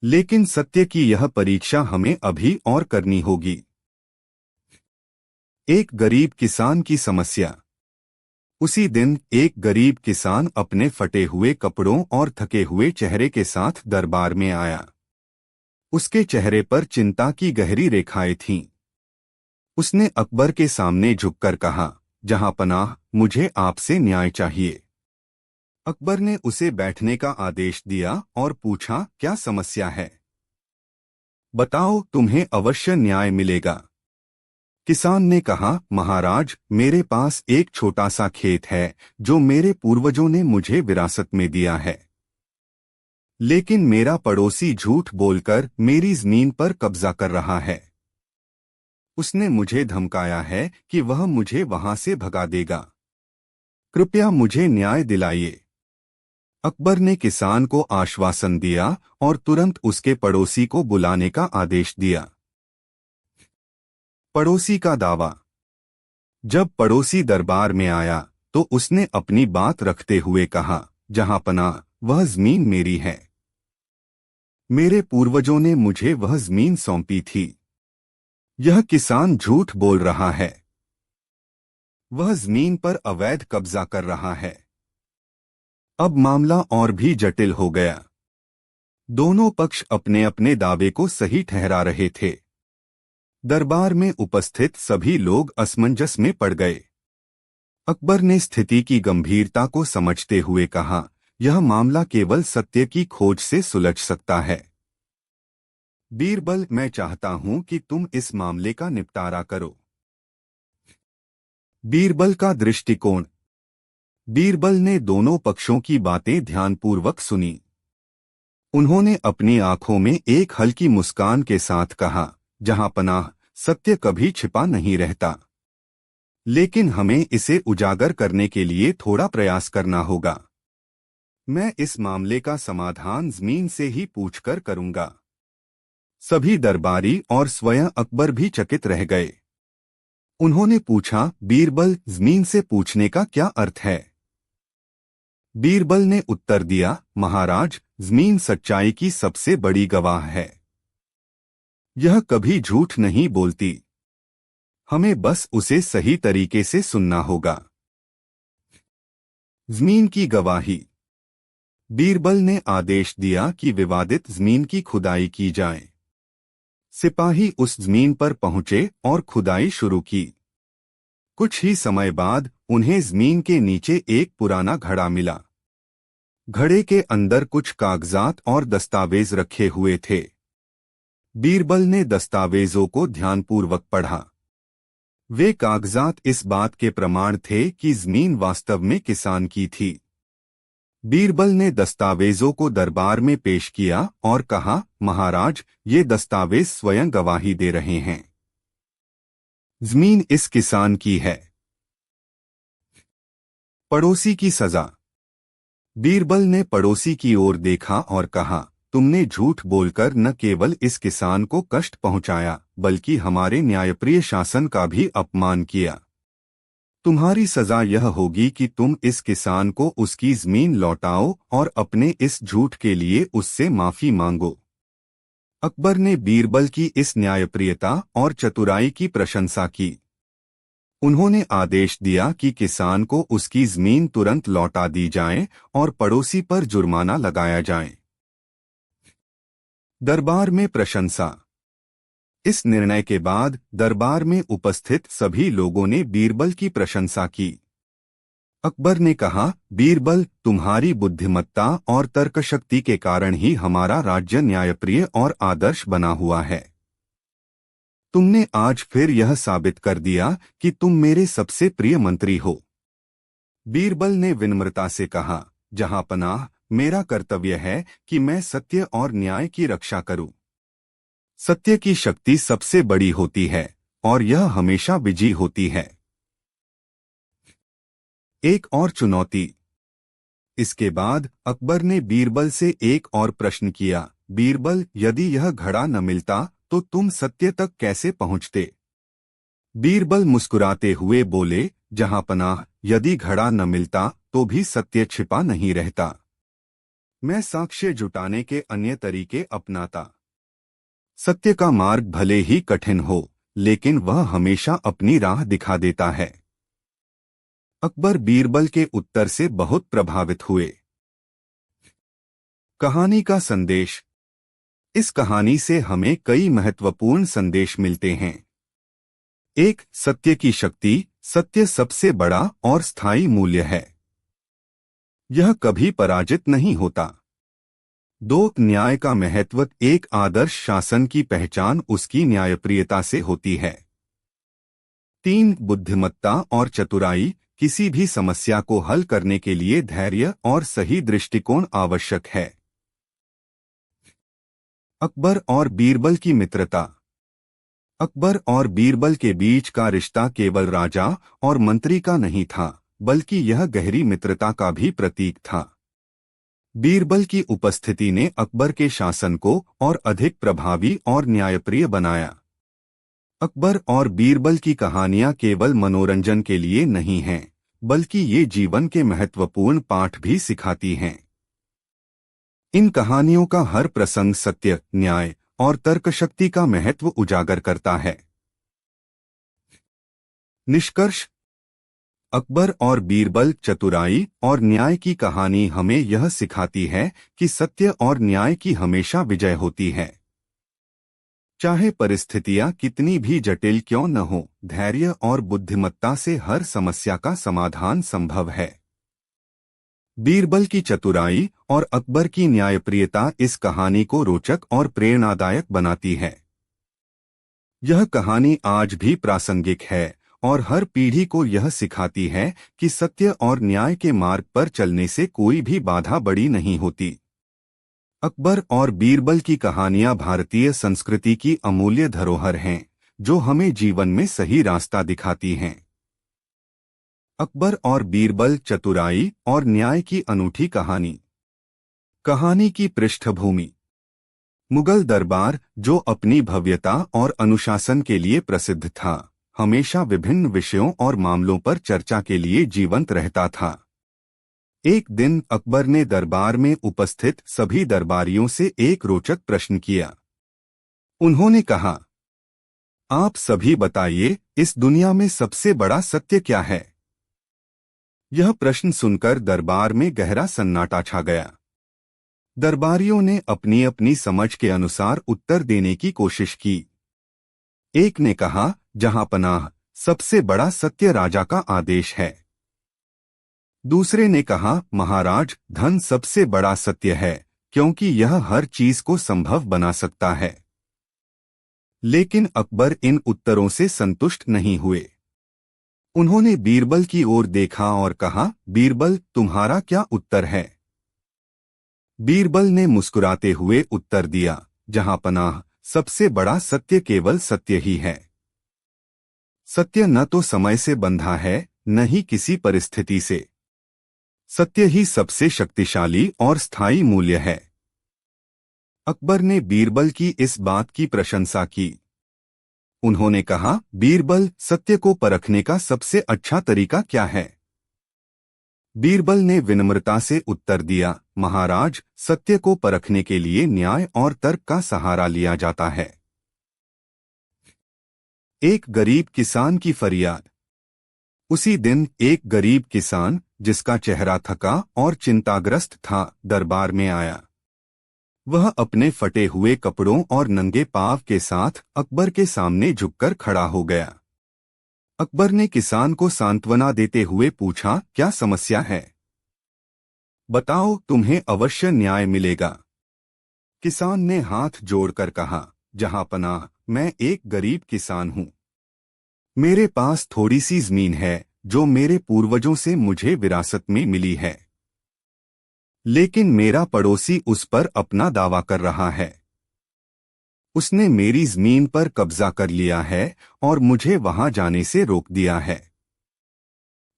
लेकिन सत्य की यह परीक्षा हमें अभी और करनी होगी। एक गरीब किसान की समस्या। उसी दिन एक गरीब किसान अपने फटे हुए कपड़ों और थके हुए चेहरे के साथ दरबार में आया। उसके चेहरे पर चिंता की गहरी रेखाएं थीं। उसने अकबर के सामने झुककर कहा, जहांपनाह, मुझे आपसे न्याय चाहिए। अकबर ने उसे बैठने का आदेश दिया और पूछा, क्या समस्या है? बताओ, तुम्हें अवश्य न्याय मिलेगा। किसान ने कहा, महाराज, मेरे पास एक छोटा सा खेत है जो मेरे पूर्वजों ने मुझे विरासत में दिया है, लेकिन मेरा पड़ोसी झूठ बोलकर मेरी जमीन पर कब्जा कर रहा है। उसने मुझे धमकाया है कि वह मुझे वहां से भगा देगा। कृपया मुझे न्याय दिलाइए। अकबर ने किसान को आश्वासन दिया और तुरंत उसके पड़ोसी को बुलाने का आदेश दिया। पड़ोसी का दावा। जब पड़ोसी दरबार में आया तो उसने अपनी बात रखते हुए कहा, जहांपनाह, वह जमीन मेरी है। मेरे पूर्वजों ने मुझे वह जमीन सौंपी थी। यह किसान झूठ बोल रहा है। वह जमीन पर अवैध कब्जा कर रहा है। अब मामला और भी जटिल हो गया। दोनों पक्ष अपने अपने दावे को सही ठहरा रहे थे। दरबार में उपस्थित सभी लोग असमंजस में पड़ गए। अकबर ने स्थिति की गंभीरता को समझते हुए कहा, यह मामला केवल सत्य की खोज से सुलझ सकता है। बीरबल, मैं चाहता हूं कि तुम इस मामले का निपटारा करो। बीरबल का दृष्टिकोण। बीरबल ने दोनों पक्षों की बातें ध्यानपूर्वक सुनी। उन्होंने अपनी आंखों में एक हल्की मुस्कान के साथ कहा, जहांपनाह, सत्य कभी छिपा नहीं रहता, लेकिन हमें इसे उजागर करने के लिए थोड़ा प्रयास करना होगा। मैं इस मामले का समाधान जमीन से ही पूछकर करूंगा। सभी दरबारी और स्वयं अकबर भी चकित रह गए। उन्होंने पूछा, बीरबल, जमीन से पूछने का क्या अर्थ है? बीरबल ने उत्तर दिया, महाराज, जमीन सच्चाई की सबसे बड़ी गवाह है। यह कभी झूठ नहीं बोलती। हमें बस उसे सही तरीके से सुनना होगा। जमीन की गवाही। बीरबल ने आदेश दिया कि विवादित जमीन की खुदाई की जाए। सिपाही उस जमीन पर पहुंचे और खुदाई शुरू की। कुछ ही समय बाद उन्हें जमीन के नीचे एक पुराना घड़ा मिला। घड़े के अंदर कुछ कागजात और दस्तावेज रखे हुए थे। बीरबल ने दस्तावेजों को ध्यानपूर्वक पढ़ा। वे कागजात इस बात के प्रमाण थे कि जमीन वास्तव में किसान की थी। बीरबल ने दस्तावेजों को दरबार में पेश किया और कहा, महाराज, ये दस्तावेज स्वयं गवाही दे रहे हैं। जमीन इस किसान की है। पड़ोसी की सजा। बीरबल ने पड़ोसी की ओर देखा और कहा, तुमने झूठ बोलकर न केवल इस किसान को कष्ट पहुंचाया, बल्कि हमारे न्यायप्रिय शासन का भी अपमान किया। तुम्हारी सजा यह होगी कि तुम इस किसान को उसकी जमीन लौटाओ और अपने इस झूठ के लिए उससे माफी मांगो। अकबर ने बीरबल की इस न्यायप्रियता और चतुराई की प्रशंसा की। उन्होंने आदेश दिया कि किसान को उसकी जमीन तुरंत लौटा दी जाए और पड़ोसी पर जुर्माना लगाया जाए। दरबार में प्रशंसा। इस निर्णय के बाद दरबार में उपस्थित सभी लोगों ने बीरबल की प्रशंसा की। अकबर ने कहा, बीरबल, तुम्हारी बुद्धिमत्ता और तर्कशक्ति के कारण ही हमारा राज्य न्यायप्रिय और आदर्श बना हुआ है। तुमने आज फिर यह साबित कर दिया कि तुम मेरे सबसे प्रिय मंत्री हो। बीरबल ने विनम्रता से कहा, जहांपनाह, मेरा कर्तव्य है कि मैं सत्य और न्याय की रक्षा करूं। सत्य की शक्ति सबसे बड़ी होती है और यह हमेशा विजयी होती है। एक और चुनौती। इसके बाद अकबर ने बीरबल से एक और प्रश्न किया, बीरबल, यदि यह घड़ा न मिलता तो तुम सत्य तक कैसे पहुंचते? बीरबल मुस्कुराते हुए बोले, जहांपनाह, यदि घड़ा न मिलता तो भी सत्य छिपा नहीं रहता। मैं साक्ष्य जुटाने के अन्य तरीके अपनाता। सत्य का मार्ग भले ही कठिन हो, लेकिन वह हमेशा अपनी राह दिखा देता है। अकबर बीरबल के उत्तर से बहुत प्रभावित हुए। कहानी का संदेश। इस कहानी से हमें कई महत्वपूर्ण संदेश मिलते हैं। एक, सत्य की शक्ति। सत्य सबसे बड़ा और स्थायी मूल्य है। यह कभी पराजित नहीं होता। दो, न्याय का महत्व। एक आदर्श शासन की पहचान उसकी न्यायप्रियता से होती है। तीन, बुद्धिमत्ता और चतुराई। किसी भी समस्या को हल करने के लिए धैर्य और सही दृष्टिकोण आवश्यक है। अकबर और बीरबल की मित्रता। अकबर और बीरबल के बीच का रिश्ता केवल राजा और मंत्री का नहीं था, बल्कि यह गहरी मित्रता का भी प्रतीक था। बीरबल की उपस्थिति ने अकबर के शासन को और अधिक प्रभावी और न्यायप्रिय बनाया। अकबर और बीरबल की कहानियां केवल मनोरंजन के लिए नहीं हैं, बल्कि ये जीवन के महत्वपूर्ण पाठ भी सिखाती हैं। इन कहानियों का हर प्रसंग सत्य, न्याय और तर्कशक्ति का महत्व उजागर करता है। निष्कर्ष। अकबर और बीरबल, चतुराई और न्याय की कहानी हमें यह सिखाती है कि सत्य और न्याय की हमेशा विजय होती है। चाहे परिस्थितियां कितनी भी जटिल क्यों न हो, धैर्य और बुद्धिमत्ता से हर समस्या का समाधान संभव है। बीरबल की चतुराई और अकबर की न्यायप्रियता इस कहानी को रोचक और प्रेरणादायक बनाती है। यह कहानी आज भी प्रासंगिक है और हर पीढ़ी को यह सिखाती है कि सत्य और न्याय के मार्ग पर चलने से कोई भी बाधा बड़ी नहीं होती। अकबर और बीरबल की कहानियां भारतीय संस्कृति की अमूल्य धरोहर हैं, जो हमें जीवन में सही रास्ता दिखाती हैं। अकबर और बीरबल, चतुराई और न्याय की अनूठी कहानी। कहानी की पृष्ठभूमि। मुगल दरबार, जो अपनी भव्यता और अनुशासन के लिए प्रसिद्ध था, हमेशा विभिन्न विषयों और मामलों पर चर्चा के लिए जीवंत रहता था। एक दिन अकबर ने दरबार में उपस्थित सभी दरबारियों से एक रोचक प्रश्न किया। उन्होंने कहा, आप सभी बताइए, इस दुनिया में सबसे बड़ा सत्य क्या है? यह प्रश्न सुनकर दरबार में गहरा सन्नाटा छा गया। दरबारियों ने अपनी अपनी समझ के अनुसार उत्तर देने की कोशिश की। एक ने कहा, जहांपनाह, सबसे बड़ा सत्य राजा का आदेश है। दूसरे ने कहा, महाराज, धन सबसे बड़ा सत्य है, क्योंकि यह हर चीज को संभव बना सकता है। लेकिन अकबर इन उत्तरों से संतुष्ट नहीं हुए। उन्होंने बीरबल की ओर देखा और कहा, बीरबल, तुम्हारा क्या उत्तर है? बीरबल ने मुस्कुराते हुए उत्तर दिया, जहांपनाह, सबसे बड़ा सत्य केवल सत्य ही है। सत्य न तो समय से बंधा है, न ही किसी परिस्थिति से। सत्य ही सबसे शक्तिशाली और स्थायी मूल्य है। अकबर ने बीरबल की इस बात की प्रशंसा की। उन्होंने कहा, बीरबल, सत्य को परखने का सबसे अच्छा तरीका क्या है? बीरबल ने विनम्रता से उत्तर दिया, महाराज, सत्य को परखने के लिए न्याय और तर्क का सहारा लिया जाता है। एक गरीब किसान की फरियाद। उसी दिन एक गरीब किसान, जिसका चेहरा थका और चिंताग्रस्त था, दरबार में आया। वह अपने फटे हुए कपड़ों और नंगे पांव के साथ अकबर के सामने झुककर खड़ा हो गया। अकबर ने किसान को सांत्वना देते हुए पूछा, क्या समस्या है? बताओ, तुम्हें अवश्य न्याय मिलेगा। किसान ने हाथ जोड़कर कहा, जहांपनाह, मैं एक गरीब किसान हूं। मेरे पास थोड़ी सी जमीन है जो मेरे पूर्वजों से मुझे विरासत में मिली है, लेकिन मेरा पड़ोसी उस पर अपना दावा कर रहा है। उसने मेरी जमीन पर कब्जा कर लिया है और मुझे वहां जाने से रोक दिया है।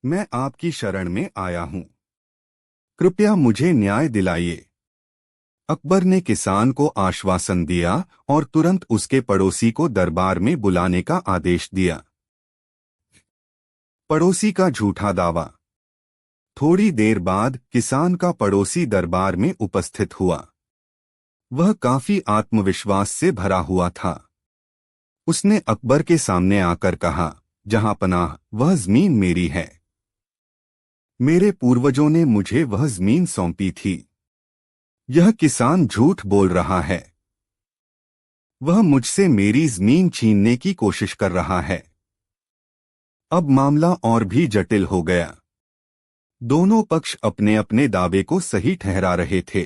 मैं आपकी शरण में आया हूं, कृपया मुझे न्याय दिलाइए। अकबर ने किसान को आश्वासन दिया और तुरंत उसके पड़ोसी को दरबार में बुलाने का आदेश दिया। पड़ोसी का झूठा दावा। थोड़ी देर बाद किसान का पड़ोसी दरबार में उपस्थित हुआ। वह काफी आत्मविश्वास से भरा हुआ था। उसने अकबर के सामने आकर कहा, जहांपनाह, वह जमीन मेरी है। मेरे पूर्वजों ने मुझे वह जमीन सौंपी थी। यह किसान झूठ बोल रहा है। वह मुझसे मेरी जमीन छीनने की कोशिश कर रहा है। अब मामला और भी जटिल हो गया। दोनों पक्ष अपने अपने दावे को सही ठहरा रहे थे।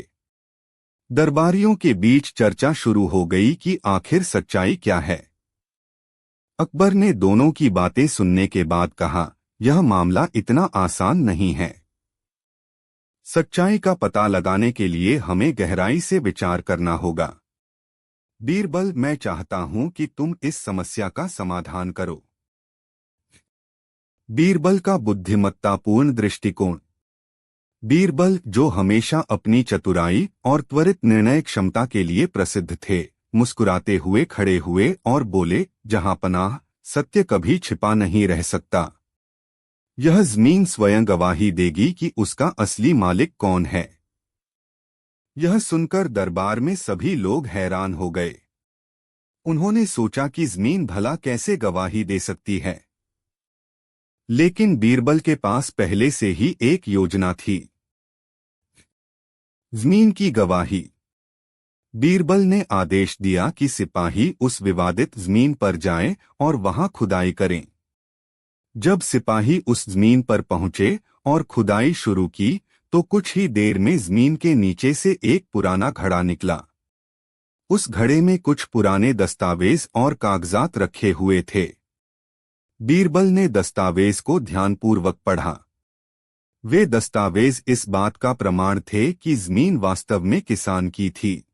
दरबारियों के बीच चर्चा शुरू हो गई कि आखिर सच्चाई क्या है। अकबर ने दोनों की बातें सुनने के बाद कहा, यह मामला इतना आसान नहीं है। सच्चाई का पता लगाने के लिए हमें गहराई से विचार करना होगा। बीरबल, मैं चाहता हूं कि तुम इस समस्या का समाधान करो। बीरबल का बुद्धिमत्तापूर्ण दृष्टिकोण। बीरबल, जो हमेशा अपनी चतुराई और त्वरित निर्णय क्षमता के लिए प्रसिद्ध थे, मुस्कुराते हुए खड़े हुए और बोले, जहांपनाह, सत्य कभी छिपा नहीं रह सकता। यह जमीन स्वयं गवाही देगी कि उसका असली मालिक कौन है। यह सुनकर दरबार में सभी लोग हैरान हो गए। उन्होंने सोचा कि जमीन भला कैसे गवाही दे सकती है। लेकिन बीरबल के पास पहले से ही एक योजना थी। जमीन की गवाही। बीरबल ने आदेश दिया कि सिपाही उस विवादित जमीन पर जाएं और वहां खुदाई करें। जब सिपाही उस जमीन पर पहुंचे और खुदाई शुरू की, तो कुछ ही देर में जमीन के नीचे से एक पुराना घड़ा निकला। उस घड़े में कुछ पुराने दस्तावेज और कागजात रखे हुए थे। बीरबल ने दस्तावेज को ध्यानपूर्वक पढ़ा। वे दस्तावेज इस बात का प्रमाण थे कि जमीन वास्तव में किसान की थी।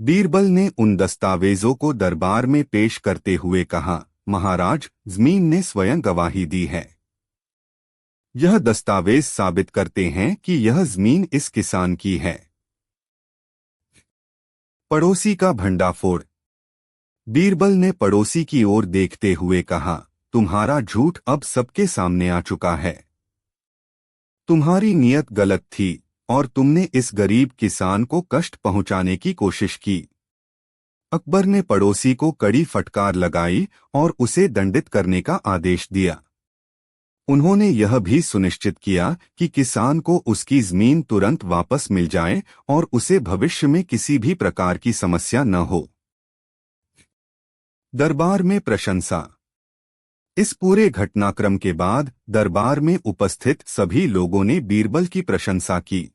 बीरबल ने उन दस्तावेजों को दरबार में पेश करते हुए कहा, महाराज, जमीन ने स्वयं गवाही दी है। यह दस्तावेज साबित करते हैं कि यह जमीन इस किसान की है। पड़ोसी का भंडाफोड़। बीरबल ने पड़ोसी की ओर देखते हुए कहा, तुम्हारा झूठ अब सबके सामने आ चुका है। तुम्हारी नीयत गलत थी और तुमने इस गरीब किसान को कष्ट पहुंचाने की कोशिश की। अकबर ने पड़ोसी को कड़ी फटकार लगाई और उसे दंडित करने का आदेश दिया। उन्होंने यह भी सुनिश्चित किया कि किसान को उसकी जमीन तुरंत वापस मिल जाए और उसे भविष्य में किसी भी प्रकार की समस्या न हो। दरबार में प्रशंसा। इस पूरे घटनाक्रम के बाद दरबार में उपस्थित सभी लोगों ने बीरबल की प्रशंसा की।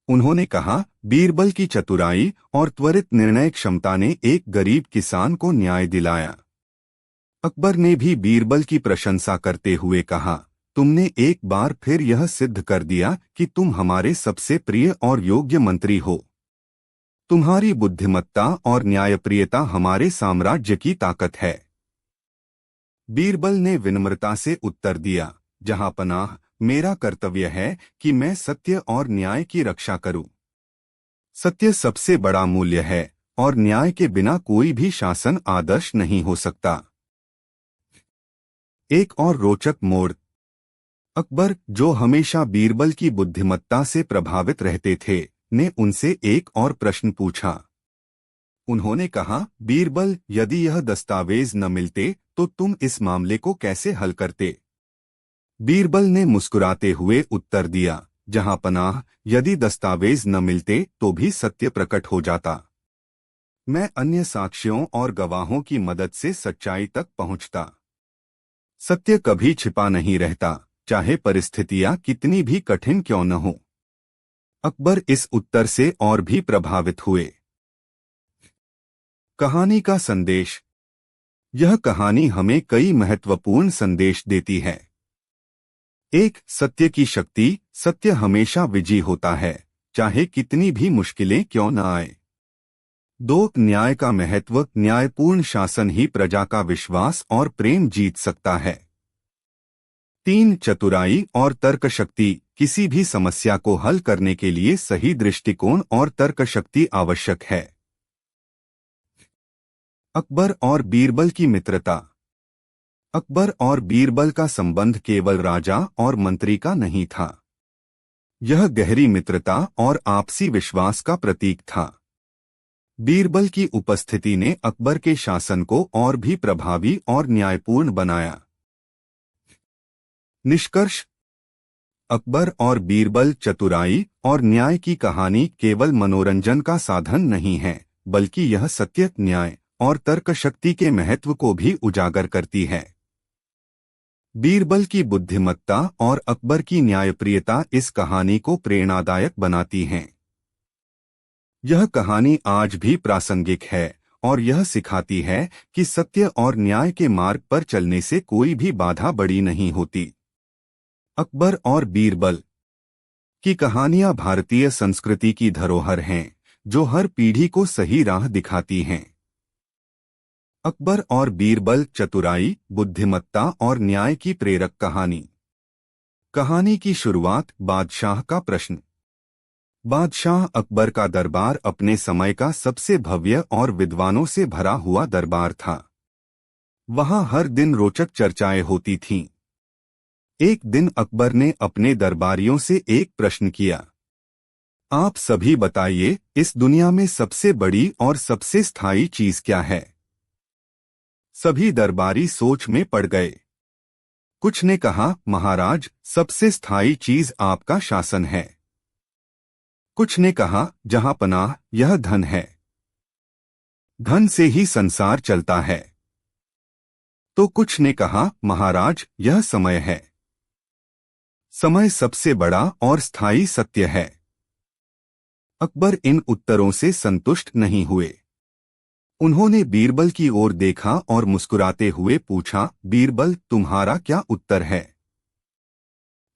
उन्होंने कहा, बीरबल की चतुराई और त्वरित निर्णय क्षमता ने एक गरीब किसान को न्याय दिलाया। अकबर ने भी बीरबल की प्रशंसा करते हुए कहा, तुमने एक बार फिर यह सिद्ध कर दिया कि तुम हमारे सबसे प्रिय और योग्य मंत्री हो। तुम्हारी बुद्धिमत्ता और न्यायप्रियता हमारे साम्राज्य की ताकत है। बीरबल ने विनम्रता से उत्तर दिया, जहां पनाह, मेरा कर्तव्य है कि मैं सत्य और न्याय की रक्षा करूं। सत्य सबसे बड़ा मूल्य है और न्याय के बिना कोई भी शासन आदर्श नहीं हो सकता। एक और रोचक मोड़। अकबर, जो हमेशा बीरबल की बुद्धिमत्ता से प्रभावित रहते थे, ने उनसे एक और प्रश्न पूछा। उन्होंने कहा, बीरबल, यदि यह दस्तावेज न मिलते तो तुम इस मामले को कैसे हल करते? बीरबल ने मुस्कुराते हुए उत्तर दिया, जहां पनाह, यदि दस्तावेज न मिलते तो भी सत्य प्रकट हो जाता। मैं अन्य साक्ष्यों और गवाहों की मदद से सच्चाई तक पहुंचता। सत्य कभी छिपा नहीं रहता, चाहे परिस्थितियां कितनी भी कठिन क्यों न हो। अकबर इस उत्तर से और भी प्रभावित हुए। कहानी का संदेश। यह कहानी हमें कई महत्वपूर्ण संदेश देती है। एक, सत्य की शक्ति। सत्य हमेशा विजयी होता है, चाहे कितनी भी मुश्किलें क्यों न आए। दो, न्याय का महत्व। न्यायपूर्ण शासन ही प्रजा का विश्वास और प्रेम जीत सकता है। तीन, चतुराई और तर्क शक्ति। किसी भी समस्या को हल करने के लिए सही दृष्टिकोण और तर्क शक्ति आवश्यक है। अकबर और बीरबल की मित्रता। अकबर और बीरबल का संबंध केवल राजा और मंत्री का नहीं था। यह गहरी मित्रता और आपसी विश्वास का प्रतीक था। बीरबल की उपस्थिति ने अकबर के शासन को और भी प्रभावी और न्यायपूर्ण बनाया। निष्कर्ष। अकबर और बीरबल चतुराई और न्याय की कहानी केवल मनोरंजन का साधन नहीं है, बल्कि यह सत्य, न्याय और तर्क शक्ति के महत्व को भी उजागर करती है। बीरबल की बुद्धिमत्ता और अकबर की न्यायप्रियता इस कहानी को प्रेरणादायक बनाती हैं। यह कहानी आज भी प्रासंगिक है और यह सिखाती है कि सत्य और न्याय के मार्ग पर चलने से कोई भी बाधा बड़ी नहीं होती। अकबर और बीरबल की कहानियां भारतीय संस्कृति की धरोहर हैं, जो हर पीढ़ी को सही राह दिखाती हैं। अकबर और बीरबल, चतुराई, बुद्धिमत्ता और न्याय की प्रेरक कहानी। कहानी की शुरुआत। बादशाह का प्रश्न। बादशाह अकबर का दरबार अपने समय का सबसे भव्य और विद्वानों से भरा हुआ दरबार था। वहां हर दिन रोचक चर्चाएं होती थीं। एक दिन अकबर ने अपने दरबारियों से एक प्रश्न किया। आप सभी बताइए, इस दुनिया में सबसे बड़ी और सबसे स्थायी चीज क्या है? सभी दरबारी सोच में पड़ गए। कुछ ने कहा, महाराज, सबसे स्थायी चीज आपका शासन है। कुछ ने कहा, जहां पनाह, यह धन है। धन से ही संसार चलता है। तो कुछ ने कहा, महाराज, यह समय है। समय सबसे बड़ा और स्थायी सत्य है। अकबर इन उत्तरों से संतुष्ट नहीं हुए। उन्होंने बीरबल की ओर देखा और मुस्कुराते हुए पूछा, बीरबल, तुम्हारा क्या उत्तर है?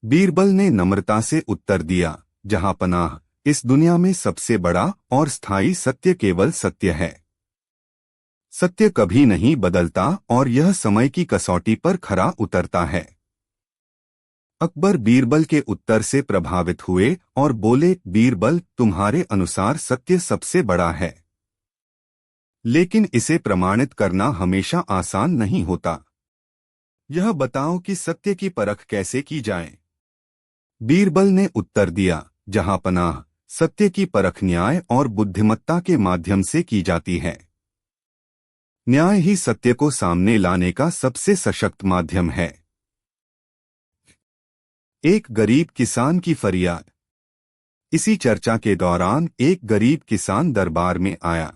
बीरबल ने नम्रता से उत्तर दिया, जहां पनाह, इस दुनिया में सबसे बड़ा और स्थायी सत्य केवल सत्य है। सत्य कभी नहीं बदलता और यह समय की कसौटी पर खरा उतरता है। अकबर बीरबल के उत्तर से प्रभावित हुए और बोले, बीरबल, तुम्हारे अनुसार सत्य सबसे बड़ा है, लेकिन इसे प्रमाणित करना हमेशा आसान नहीं होता। यह बताओ कि सत्य की परख कैसे की जाए? बीरबल ने उत्तर दिया, जहां पनाह, सत्य की परख न्याय और बुद्धिमत्ता के माध्यम से की जाती है। न्याय ही सत्य को सामने लाने का सबसे सशक्त माध्यम है। एक गरीब किसान की फरियाद। इसी चर्चा के दौरान एक गरीब किसान दरबार में आया।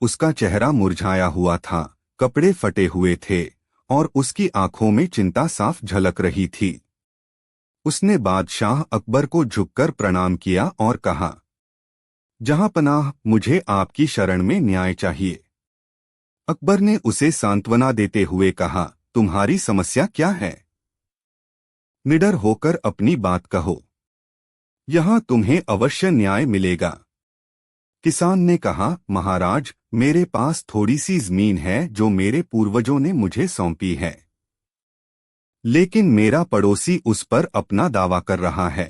उसका चेहरा मुरझाया हुआ था, कपड़े फटे हुए थे और उसकी आंखों में चिंता साफ झलक रही थी। उसने बादशाह अकबर को झुककर प्रणाम किया और कहा, जहां पनाह, मुझे आपकी शरण में न्याय चाहिए। अकबर ने उसे सांत्वना देते हुए कहा, तुम्हारी समस्या क्या है? निडर होकर अपनी बात कहो। यहां तुम्हें अवश्य न्याय मिलेगा। किसान ने कहा, महाराज, मेरे पास थोड़ी सी जमीन है जो मेरे पूर्वजों ने मुझे सौंपी है, लेकिन मेरा पड़ोसी उस पर अपना दावा कर रहा है।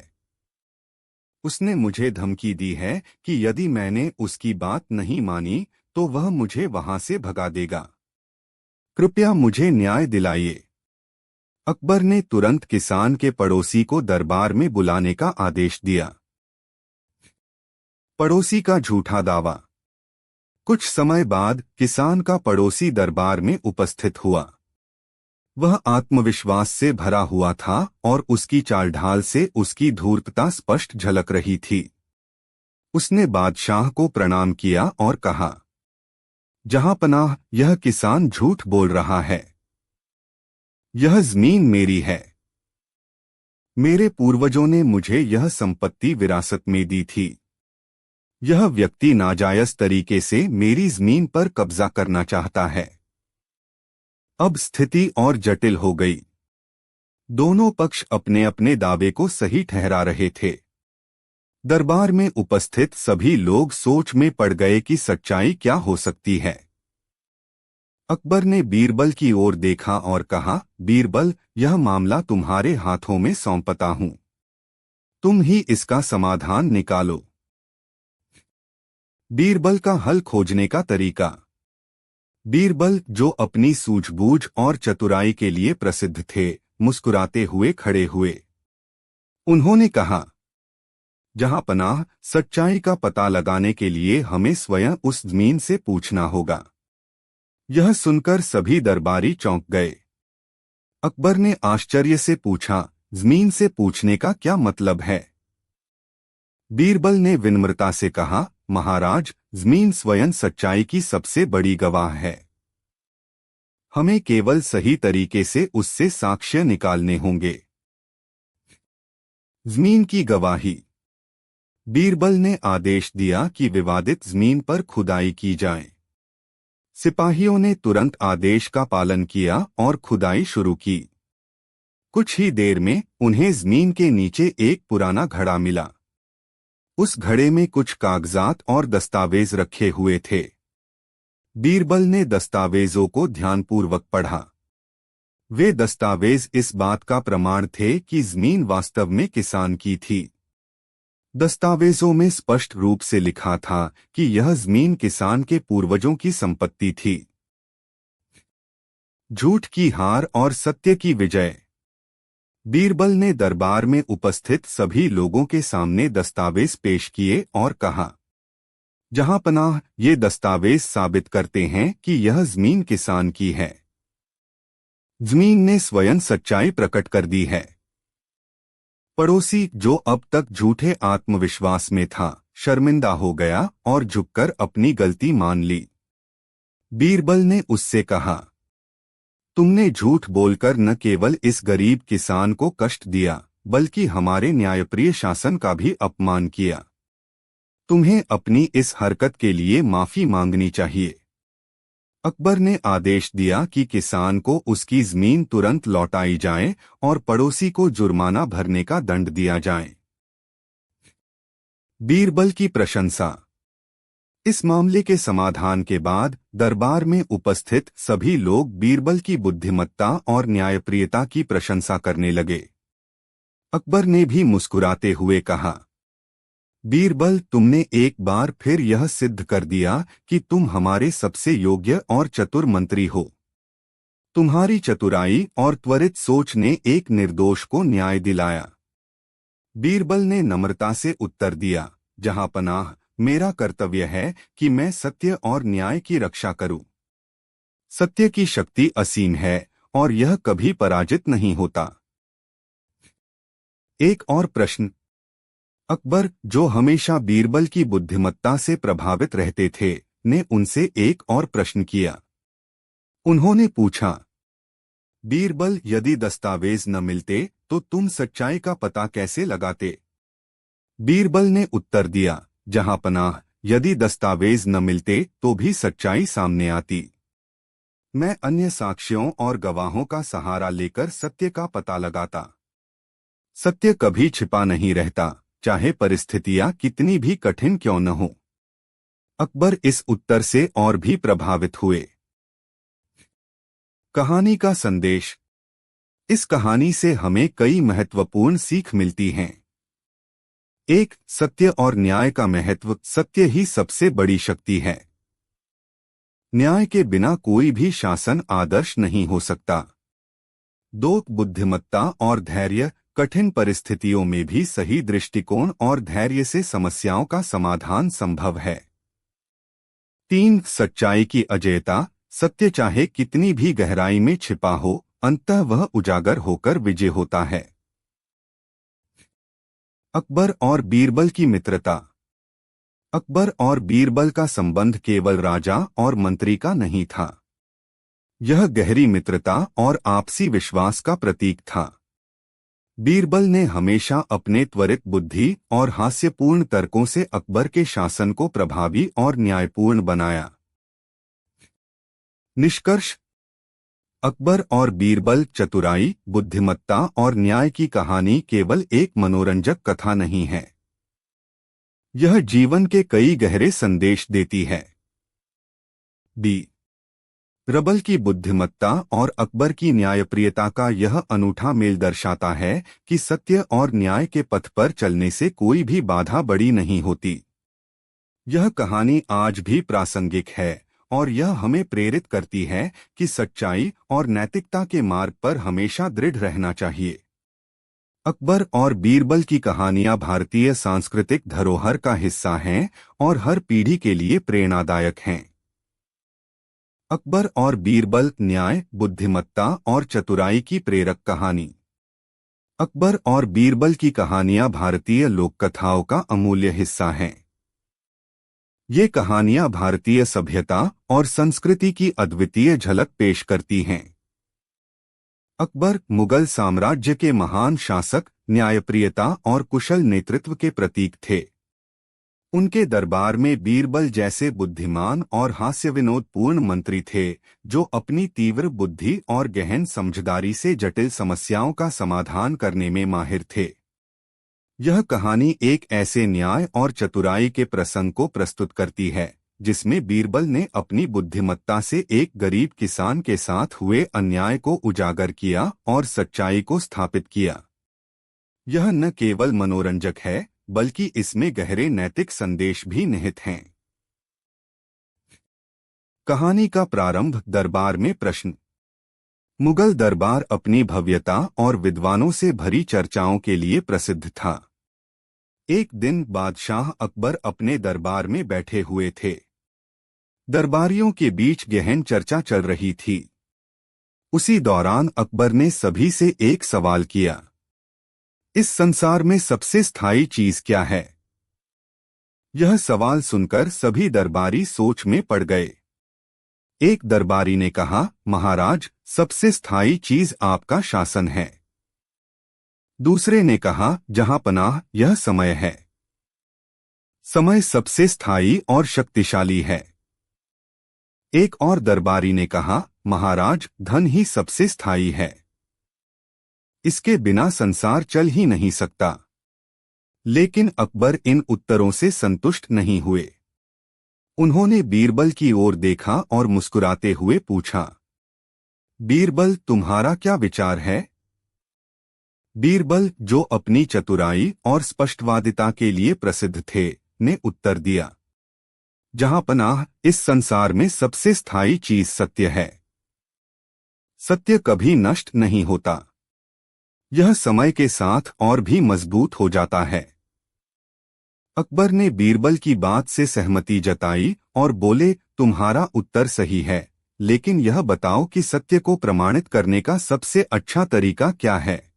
उसने मुझे धमकी दी है कि यदि मैंने उसकी बात नहीं मानी तो वह मुझे वहां से भगा देगा। कृपया मुझे न्याय दिलाइए। अकबर ने तुरंत किसान के पड़ोसी को दरबार में बुलाने का आदेश दिया। पड़ोसी का झूठा दावा। कुछ समय बाद किसान का पड़ोसी दरबार में उपस्थित हुआ। वह आत्मविश्वास से भरा हुआ था और उसकी चालढाल से उसकी धूर्तता स्पष्ट झलक रही थी। उसने बादशाह को प्रणाम किया और कहा, जहांपनाह, यह किसान झूठ बोल रहा है। यह जमीन मेरी है। मेरे पूर्वजों ने मुझे यह संपत्ति विरासत में दी थी। यह व्यक्ति नाजायज तरीके से मेरी जमीन पर कब्जा करना चाहता है। अब स्थिति और जटिल हो गई। दोनों पक्ष अपने अपने दावे को सही ठहरा रहे थे। दरबार में उपस्थित सभी लोग सोच में पड़ गए कि सच्चाई क्या हो सकती है। अकबर ने बीरबल की ओर देखा और कहा, बीरबल, यह मामला तुम्हारे हाथों में सौंपता हूं। तुम ही इसका समाधान निकालो। बीरबल का हल खोजने का तरीका। बीरबल, जो अपनी सूझबूझ और चतुराई के लिए प्रसिद्ध थे, मुस्कुराते हुए खड़े हुए। उन्होंने कहा, जहांपनाह, सच्चाई का पता लगाने के लिए हमें स्वयं उस जमीन से पूछना होगा। यह सुनकर सभी दरबारी चौंक गए। अकबर ने आश्चर्य से पूछा, जमीन से पूछने का क्या मतलब है? बीरबल ने विनम्रता से कहा, महाराज, जमीन स्वयं सच्चाई की सबसे बड़ी गवाह है। हमें केवल सही तरीके से उससे साक्ष्य निकालने होंगे। जमीन की गवाही। बीरबल ने आदेश दिया कि विवादित जमीन पर खुदाई की जाए। सिपाहियों ने तुरंत आदेश का पालन किया और खुदाई शुरू की। कुछ ही देर में उन्हें जमीन के नीचे एक पुराना घड़ा मिला। उस घड़े में कुछ कागजात और दस्तावेज रखे हुए थे। बीरबल ने दस्तावेजों को ध्यानपूर्वक पढ़ा। वे दस्तावेज इस बात का प्रमाण थे कि जमीन वास्तव में किसान की थी। दस्तावेजों में स्पष्ट रूप से लिखा था कि यह जमीन किसान के पूर्वजों की संपत्ति थी। झूठ की हार और सत्य की विजय। बीरबल ने दरबार में उपस्थित सभी लोगों के सामने दस्तावेज पेश किए और कहा, जहांपनाह, ये दस्तावेज साबित करते हैं कि यह जमीन किसान की है। जमीन ने स्वयं सच्चाई प्रकट कर दी है। पड़ोसी, जो अब तक झूठे आत्मविश्वास में था, शर्मिंदा हो गया और झुककर अपनी गलती मान ली। बीरबल ने उससे कहा, तुमने झूठ बोलकर न केवल इस गरीब किसान को कष्ट दिया, बल्कि हमारे न्यायप्रिय शासन का भी अपमान किया। तुम्हें अपनी इस हरकत के लिए माफी मांगनी चाहिए। अकबर ने आदेश दिया कि किसान को उसकी जमीन तुरंत लौटाई जाए और पड़ोसी को जुर्माना भरने का दंड दिया जाए। बीरबल की प्रशंसा। इस मामले के समाधान के बाद दरबार में उपस्थित सभी लोग बीरबल की बुद्धिमत्ता और न्यायप्रियता की प्रशंसा करने लगे। अकबर ने भी मुस्कुराते हुए कहा, बीरबल, तुमने एक बार फिर यह सिद्ध कर दिया कि तुम हमारे सबसे योग्य और चतुर मंत्री हो। तुम्हारी चतुराई और त्वरित सोच ने एक निर्दोष को न्याय दिलाया। बीरबल ने नम्रता से उत्तर दिया, जहांपनाह, मेरा कर्तव्य है कि मैं सत्य और न्याय की रक्षा करूं। सत्य की शक्ति असीम है और यह कभी पराजित नहीं होता। एक और प्रश्न। अकबर, जो हमेशा बीरबल की बुद्धिमत्ता से प्रभावित रहते थे, ने उनसे एक और प्रश्न किया। उन्होंने पूछा, बीरबल, यदि दस्तावेज न मिलते तो तुम सच्चाई का पता कैसे लगाते? बीरबल ने उत्तर दिया, जहांपनाह, यदि दस्तावेज न मिलते तो भी सच्चाई सामने आती। मैं अन्य साक्ष्यों और गवाहों का सहारा लेकर सत्य का पता लगाता। सत्य कभी छिपा नहीं रहता, चाहे परिस्थितियां कितनी भी कठिन क्यों न हो। अकबर इस उत्तर से और भी प्रभावित हुए। कहानी का संदेश। इस कहानी से हमें कई महत्वपूर्ण सीख मिलती हैं। 1. सत्य और न्याय का महत्व। सत्य ही सबसे बड़ी शक्ति है। न्याय के बिना कोई भी शासन आदर्श नहीं हो सकता। 2. बुद्धिमत्ता और धैर्य। कठिन परिस्थितियों में भी सही दृष्टिकोण और धैर्य से समस्याओं का समाधान संभव है। 3. सच्चाई की अजेयता। सत्य चाहे कितनी भी गहराई में छिपा हो, अंततः वह उजागर होकर विजय होता है। अकबर और बीरबल की मित्रता। अकबर और बीरबल का संबंध केवल राजा और मंत्री का नहीं था। यह गहरी मित्रता और आपसी विश्वास का प्रतीक था। बीरबल ने हमेशा अपने त्वरित बुद्धि और हास्यपूर्ण तर्कों से अकबर के शासन को प्रभावी और न्यायपूर्ण बनाया। निष्कर्ष। अकबर और बीरबल चतुराई, बुद्धिमत्ता और न्याय की कहानी केवल एक मनोरंजक कथा नहीं है। यह जीवन के कई गहरे संदेश देती है। बीरबल की बुद्धिमत्ता और अकबर की न्यायप्रियता का यह अनूठा मेल दर्शाता है कि सत्य और न्याय के पथ पर चलने से कोई भी बाधा बड़ी नहीं होती। यह कहानी आज भी प्रासंगिक है और यह हमें प्रेरित करती है कि सच्चाई और नैतिकता के मार्ग पर हमेशा दृढ़ रहना चाहिए। अकबर और बीरबल की कहानियां भारतीय सांस्कृतिक धरोहर का हिस्सा हैं और हर पीढ़ी के लिए प्रेरणादायक हैं। अकबर और बीरबल, न्याय, बुद्धिमत्ता और चतुराई की प्रेरक कहानी। अकबर और बीरबल की कहानियां भारतीय लोककथाओं का अमूल्य हिस्सा हैं। ये कहानियां भारतीय सभ्यता और संस्कृति की अद्वितीय झलक पेश करती हैं। अकबर मुगल साम्राज्य के महान शासक, न्यायप्रियता और कुशल नेतृत्व के प्रतीक थे। उनके दरबार में बीरबल जैसे बुद्धिमान और हास्यविनोदपूर्ण मंत्री थे, जो अपनी तीव्र बुद्धि और गहन समझदारी से जटिल समस्याओं का समाधान करने में माहिर थे। यह कहानी एक ऐसे न्याय और चतुराई के प्रसंग को प्रस्तुत करती है, जिसमें बीरबल ने अपनी बुद्धिमत्ता से एक गरीब किसान के साथ हुए अन्याय को उजागर किया और सच्चाई को स्थापित किया। यह न केवल मनोरंजक है, बल्कि इसमें गहरे नैतिक संदेश भी निहित हैं। कहानी का प्रारंभ। दरबार में प्रश्न। मुगल दरबार अपनी भव्यता और विद्वानों से भरी चर्चाओं के लिए प्रसिद्ध था। एक दिन बादशाह अकबर अपने दरबार में बैठे हुए थे। दरबारियों के बीच गहन चर्चा चल रही थी। उसी दौरान अकबर ने सभी से एक सवाल किया, इस संसार में सबसे स्थायी चीज क्या है? यह सवाल सुनकर सभी दरबारी सोच में पड़ गए। एक दरबारी ने कहा, महाराज, सबसे स्थायी चीज आपका शासन है। दूसरे ने कहा, जहां पनाह, यह समय है। समय सबसे स्थायी और शक्तिशाली है। एक और दरबारी ने कहा, महाराज, धन ही सबसे स्थायी है। इसके बिना संसार चल ही नहीं सकता। लेकिन अकबर इन उत्तरों से संतुष्ट नहीं हुए। उन्होंने बीरबल की ओर देखा और मुस्कुराते हुए पूछा, बीरबल, तुम्हारा क्या विचार है? बीरबल, जो अपनी चतुराई और स्पष्टवादिता के लिए प्रसिद्ध थे, ने उत्तर दिया, जहां पनाह, इस संसार में सबसे स्थायी चीज सत्य है। सत्य कभी नष्ट नहीं होता। यह समय के साथ और भी मजबूत हो जाता है। अकबर ने बीरबल की बात से सहमति जताई और बोले, तुम्हारा उत्तर सही है, लेकिन यह बताओ कि सत्य को प्रमाणित करने का सबसे अच्छा तरीका क्या है?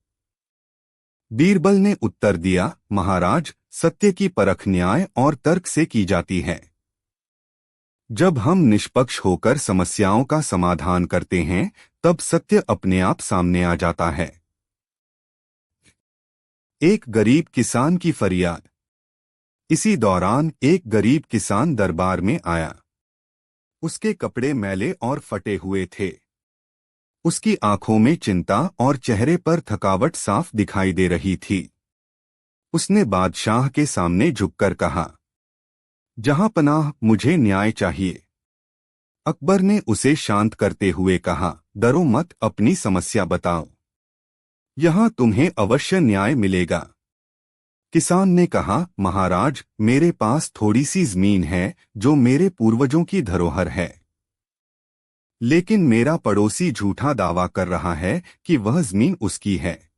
बीरबल ने उत्तर दिया, महाराज, सत्य की परख न्याय और तर्क से की जाती है। जब हम निष्पक्ष होकर समस्याओं का समाधान करते हैं, तब सत्य अपने आप सामने आ जाता है। एक गरीब किसान की फरियाद। इसी दौरान एक गरीब किसान दरबार में आया। उसके कपड़े मैले और फटे हुए थे। उसकी आंखों में चिंता और चेहरे पर थकावट साफ दिखाई दे रही थी। उसने बादशाह के सामने झुककर कहा, जहां पनाह, मुझे न्याय चाहिए। अकबर ने उसे शांत करते हुए कहा, डरो मत, अपनी समस्या बताओ, यहां तुम्हें अवश्य न्याय मिलेगा। किसान ने कहा, महाराज, मेरे पास थोड़ी सी जमीन है जो मेरे पूर्वजों की धरोहर है, लेकिन मेरा पड़ोसी झूठा दावा कर रहा है कि वह जमीन उसकी है।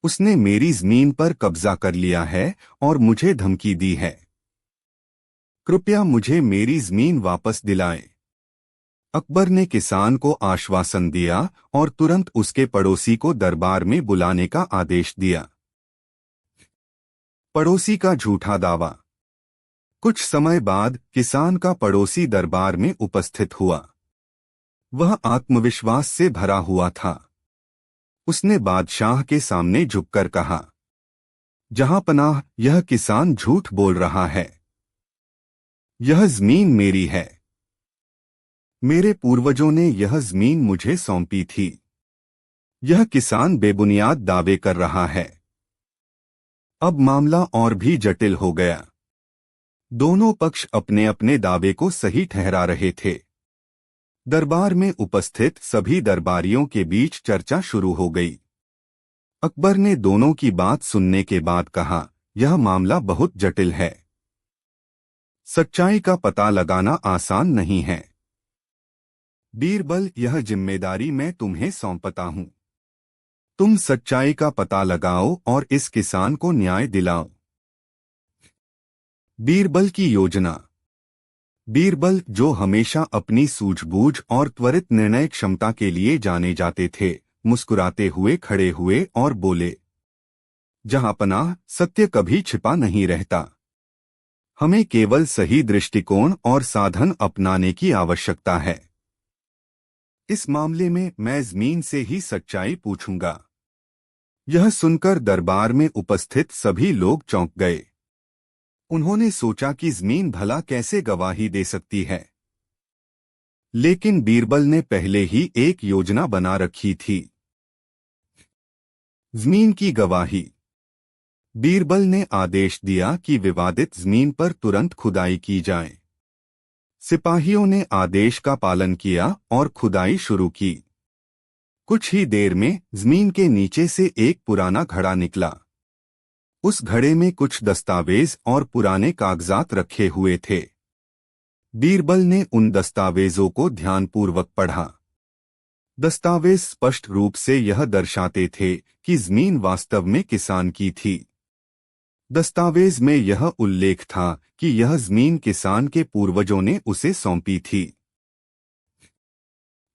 उसने मेरी जमीन पर कब्जा कर लिया है और मुझे धमकी दी है। कृपया मुझे मेरी जमीन वापस दिलाएं। अकबर ने किसान को आश्वासन दिया और तुरंत उसके पड़ोसी को दरबार में बुलाने का आदेश दिया। पड़ोसी का झूठा दावा। कुछ समय बाद किसान का पड़ोसी दरबार में उपस्थित हुआ। वह आत्मविश्वास से भरा हुआ था। उसने बादशाह के सामने झुककर कहा, जहां पनाह, यह किसान झूठ बोल रहा है। यह जमीन मेरी है। मेरे पूर्वजों ने यह जमीन मुझे सौंपी थी। यह किसान बेबुनियाद दावे कर रहा है। अब मामला और भी जटिल हो गया। दोनों पक्ष अपने अपने दावे को सही ठहरा रहे थे। दरबार में उपस्थित सभी दरबारियों के बीच चर्चा शुरू हो गई। अकबर ने दोनों की बात सुनने के बाद कहा, यह मामला बहुत जटिल है। सच्चाई का पता लगाना आसान नहीं है। बीरबल, यह जिम्मेदारी मैं तुम्हें सौंपता हूं। तुम सच्चाई का पता लगाओ और इस किसान को न्याय दिलाओ। बीरबल की योजना। बीरबल, जो हमेशा अपनी सूझबूझ और त्वरित निर्णय क्षमता के लिए जाने जाते थे, मुस्कुराते हुए खड़े हुए और बोले, जहां पनाह, सत्य कभी छिपा नहीं रहता। हमें केवल सही दृष्टिकोण और साधन अपनाने की आवश्यकता है। इस मामले में मैं जमीन से ही सच्चाई पूछूंगा। यह सुनकर दरबार में उपस्थित सभी लोग चौंक गए। उन्होंने सोचा कि जमीन भला कैसे गवाही दे सकती है। लेकिन बीरबल ने पहले ही एक योजना बना रखी थी। जमीन की गवाही। बीरबल ने आदेश दिया कि विवादित जमीन पर तुरंत खुदाई की जाए। सिपाहियों ने आदेश का पालन किया और खुदाई शुरू की। कुछ ही देर में जमीन के नीचे से एक पुराना घड़ा निकला। उस घड़े में कुछ दस्तावेज और पुराने कागजात रखे हुए थे। बीरबल ने उन दस्तावेजों को ध्यानपूर्वक पढ़ा। दस्तावेज स्पष्ट रूप से यह दर्शाते थे कि जमीन वास्तव में किसान की थी। दस्तावेज में यह उल्लेख था कि यह जमीन किसान के पूर्वजों ने उसे सौंपी थी।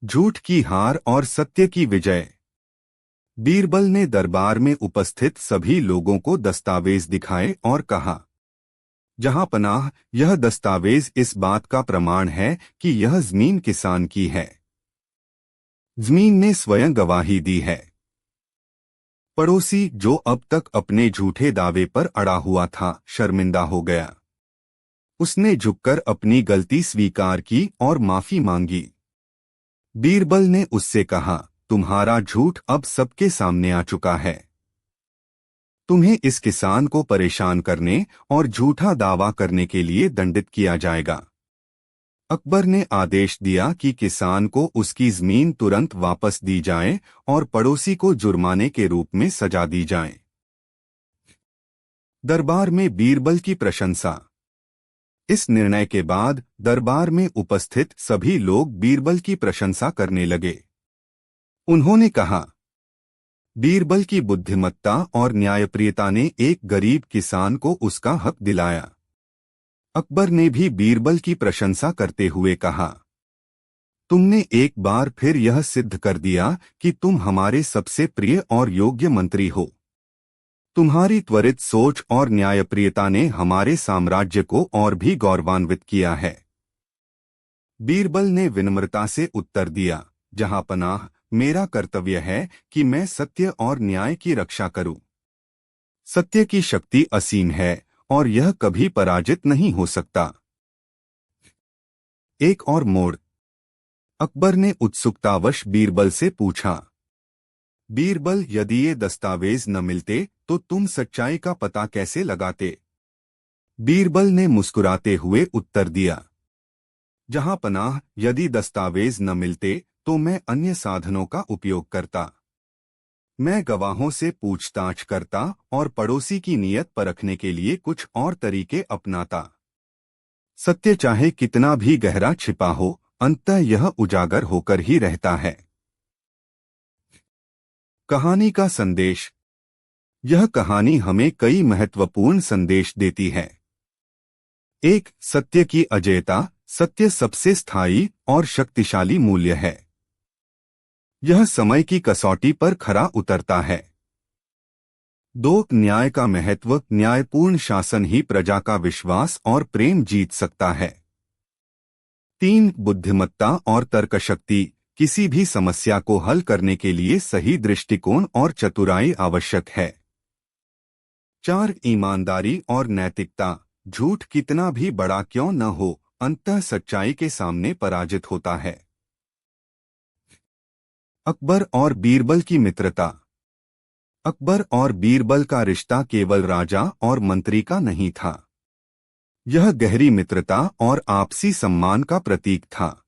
झूठ की हार और सत्य की विजय। बीरबल ने दरबार में उपस्थित सभी लोगों को दस्तावेज दिखाए और कहा, जहां पनाह, यह दस्तावेज इस बात का प्रमाण है कि यह जमीन किसान की है। जमीन ने स्वयं गवाही दी है। पड़ोसी, जो अब तक अपने झूठे दावे पर अड़ा हुआ था, शर्मिंदा हो गया। उसने झुककर अपनी गलती स्वीकार की और माफी मांगी। बीरबल ने उससे कहा, तुम्हारा झूठ अब सबके सामने आ चुका है। तुम्हें इस किसान को परेशान करने और झूठा दावा करने के लिए दंडित किया जाएगा। अकबर ने आदेश दिया कि किसान को उसकी जमीन तुरंत वापस दी जाए और पड़ोसी को जुर्माने के रूप में सजा दी जाए। दरबार में बीरबल की प्रशंसा। इस निर्णय के बाद दरबार में उपस्थित सभी लोग बीरबल की प्रशंसा करने लगे। उन्होंने कहा, बीरबल की बुद्धिमत्ता और न्यायप्रियता ने एक गरीब किसान को उसका हक दिलाया। अकबर ने भी बीरबल की प्रशंसा करते हुए कहा, तुमने एक बार फिर यह सिद्ध कर दिया कि तुम हमारे सबसे प्रिय और योग्य मंत्री हो। तुम्हारी त्वरित सोच और न्यायप्रियता ने हमारे साम्राज्य को और भी गौरवान्वित किया है। बीरबल ने विनम्रता से उत्तर दिया, जहां पनाह, मेरा कर्तव्य है कि मैं सत्य और न्याय की रक्षा करूं। सत्य की शक्ति असीम है और यह कभी पराजित नहीं हो सकता। एक और मोड़। अकबर ने उत्सुकतावश बीरबल से पूछा, बीरबल, यदि ये दस्तावेज न मिलते तो तुम सच्चाई का पता कैसे लगाते? बीरबल ने मुस्कुराते हुए उत्तर दिया, जहां पनाह, यदि दस्तावेज न मिलते तो मैं अन्य साधनों का उपयोग करता। मैं गवाहों से पूछताछ करता और पड़ोसी की नीयत परखने के लिए कुछ और तरीके अपनाता। सत्य चाहे कितना भी गहरा छिपा हो, अंततः यह उजागर होकर ही रहता है। कहानी का संदेश। यह कहानी हमें कई महत्वपूर्ण संदेश देती है। एक, सत्य की अजेयता। सत्य सबसे स्थायी और शक्तिशाली मूल्य है। यह समय की कसौटी पर खरा उतरता है। दो, न्याय का महत्व। न्यायपूर्ण शासन ही प्रजा का विश्वास और प्रेम जीत सकता है। तीन, बुद्धिमत्ता और तर्कशक्ति। किसी भी समस्या को हल करने के लिए सही दृष्टिकोण और चतुराई आवश्यक है। चार, ईमानदारी और नैतिकता। झूठ कितना भी बड़ा क्यों न हो, अंततः सच्चाई के सामने पराजित होता है। अकबर और बीरबल की मित्रता। अकबर और बीरबल का रिश्ता केवल राजा और मंत्री का नहीं था। यह गहरी मित्रता और आपसी सम्मान का प्रतीक था।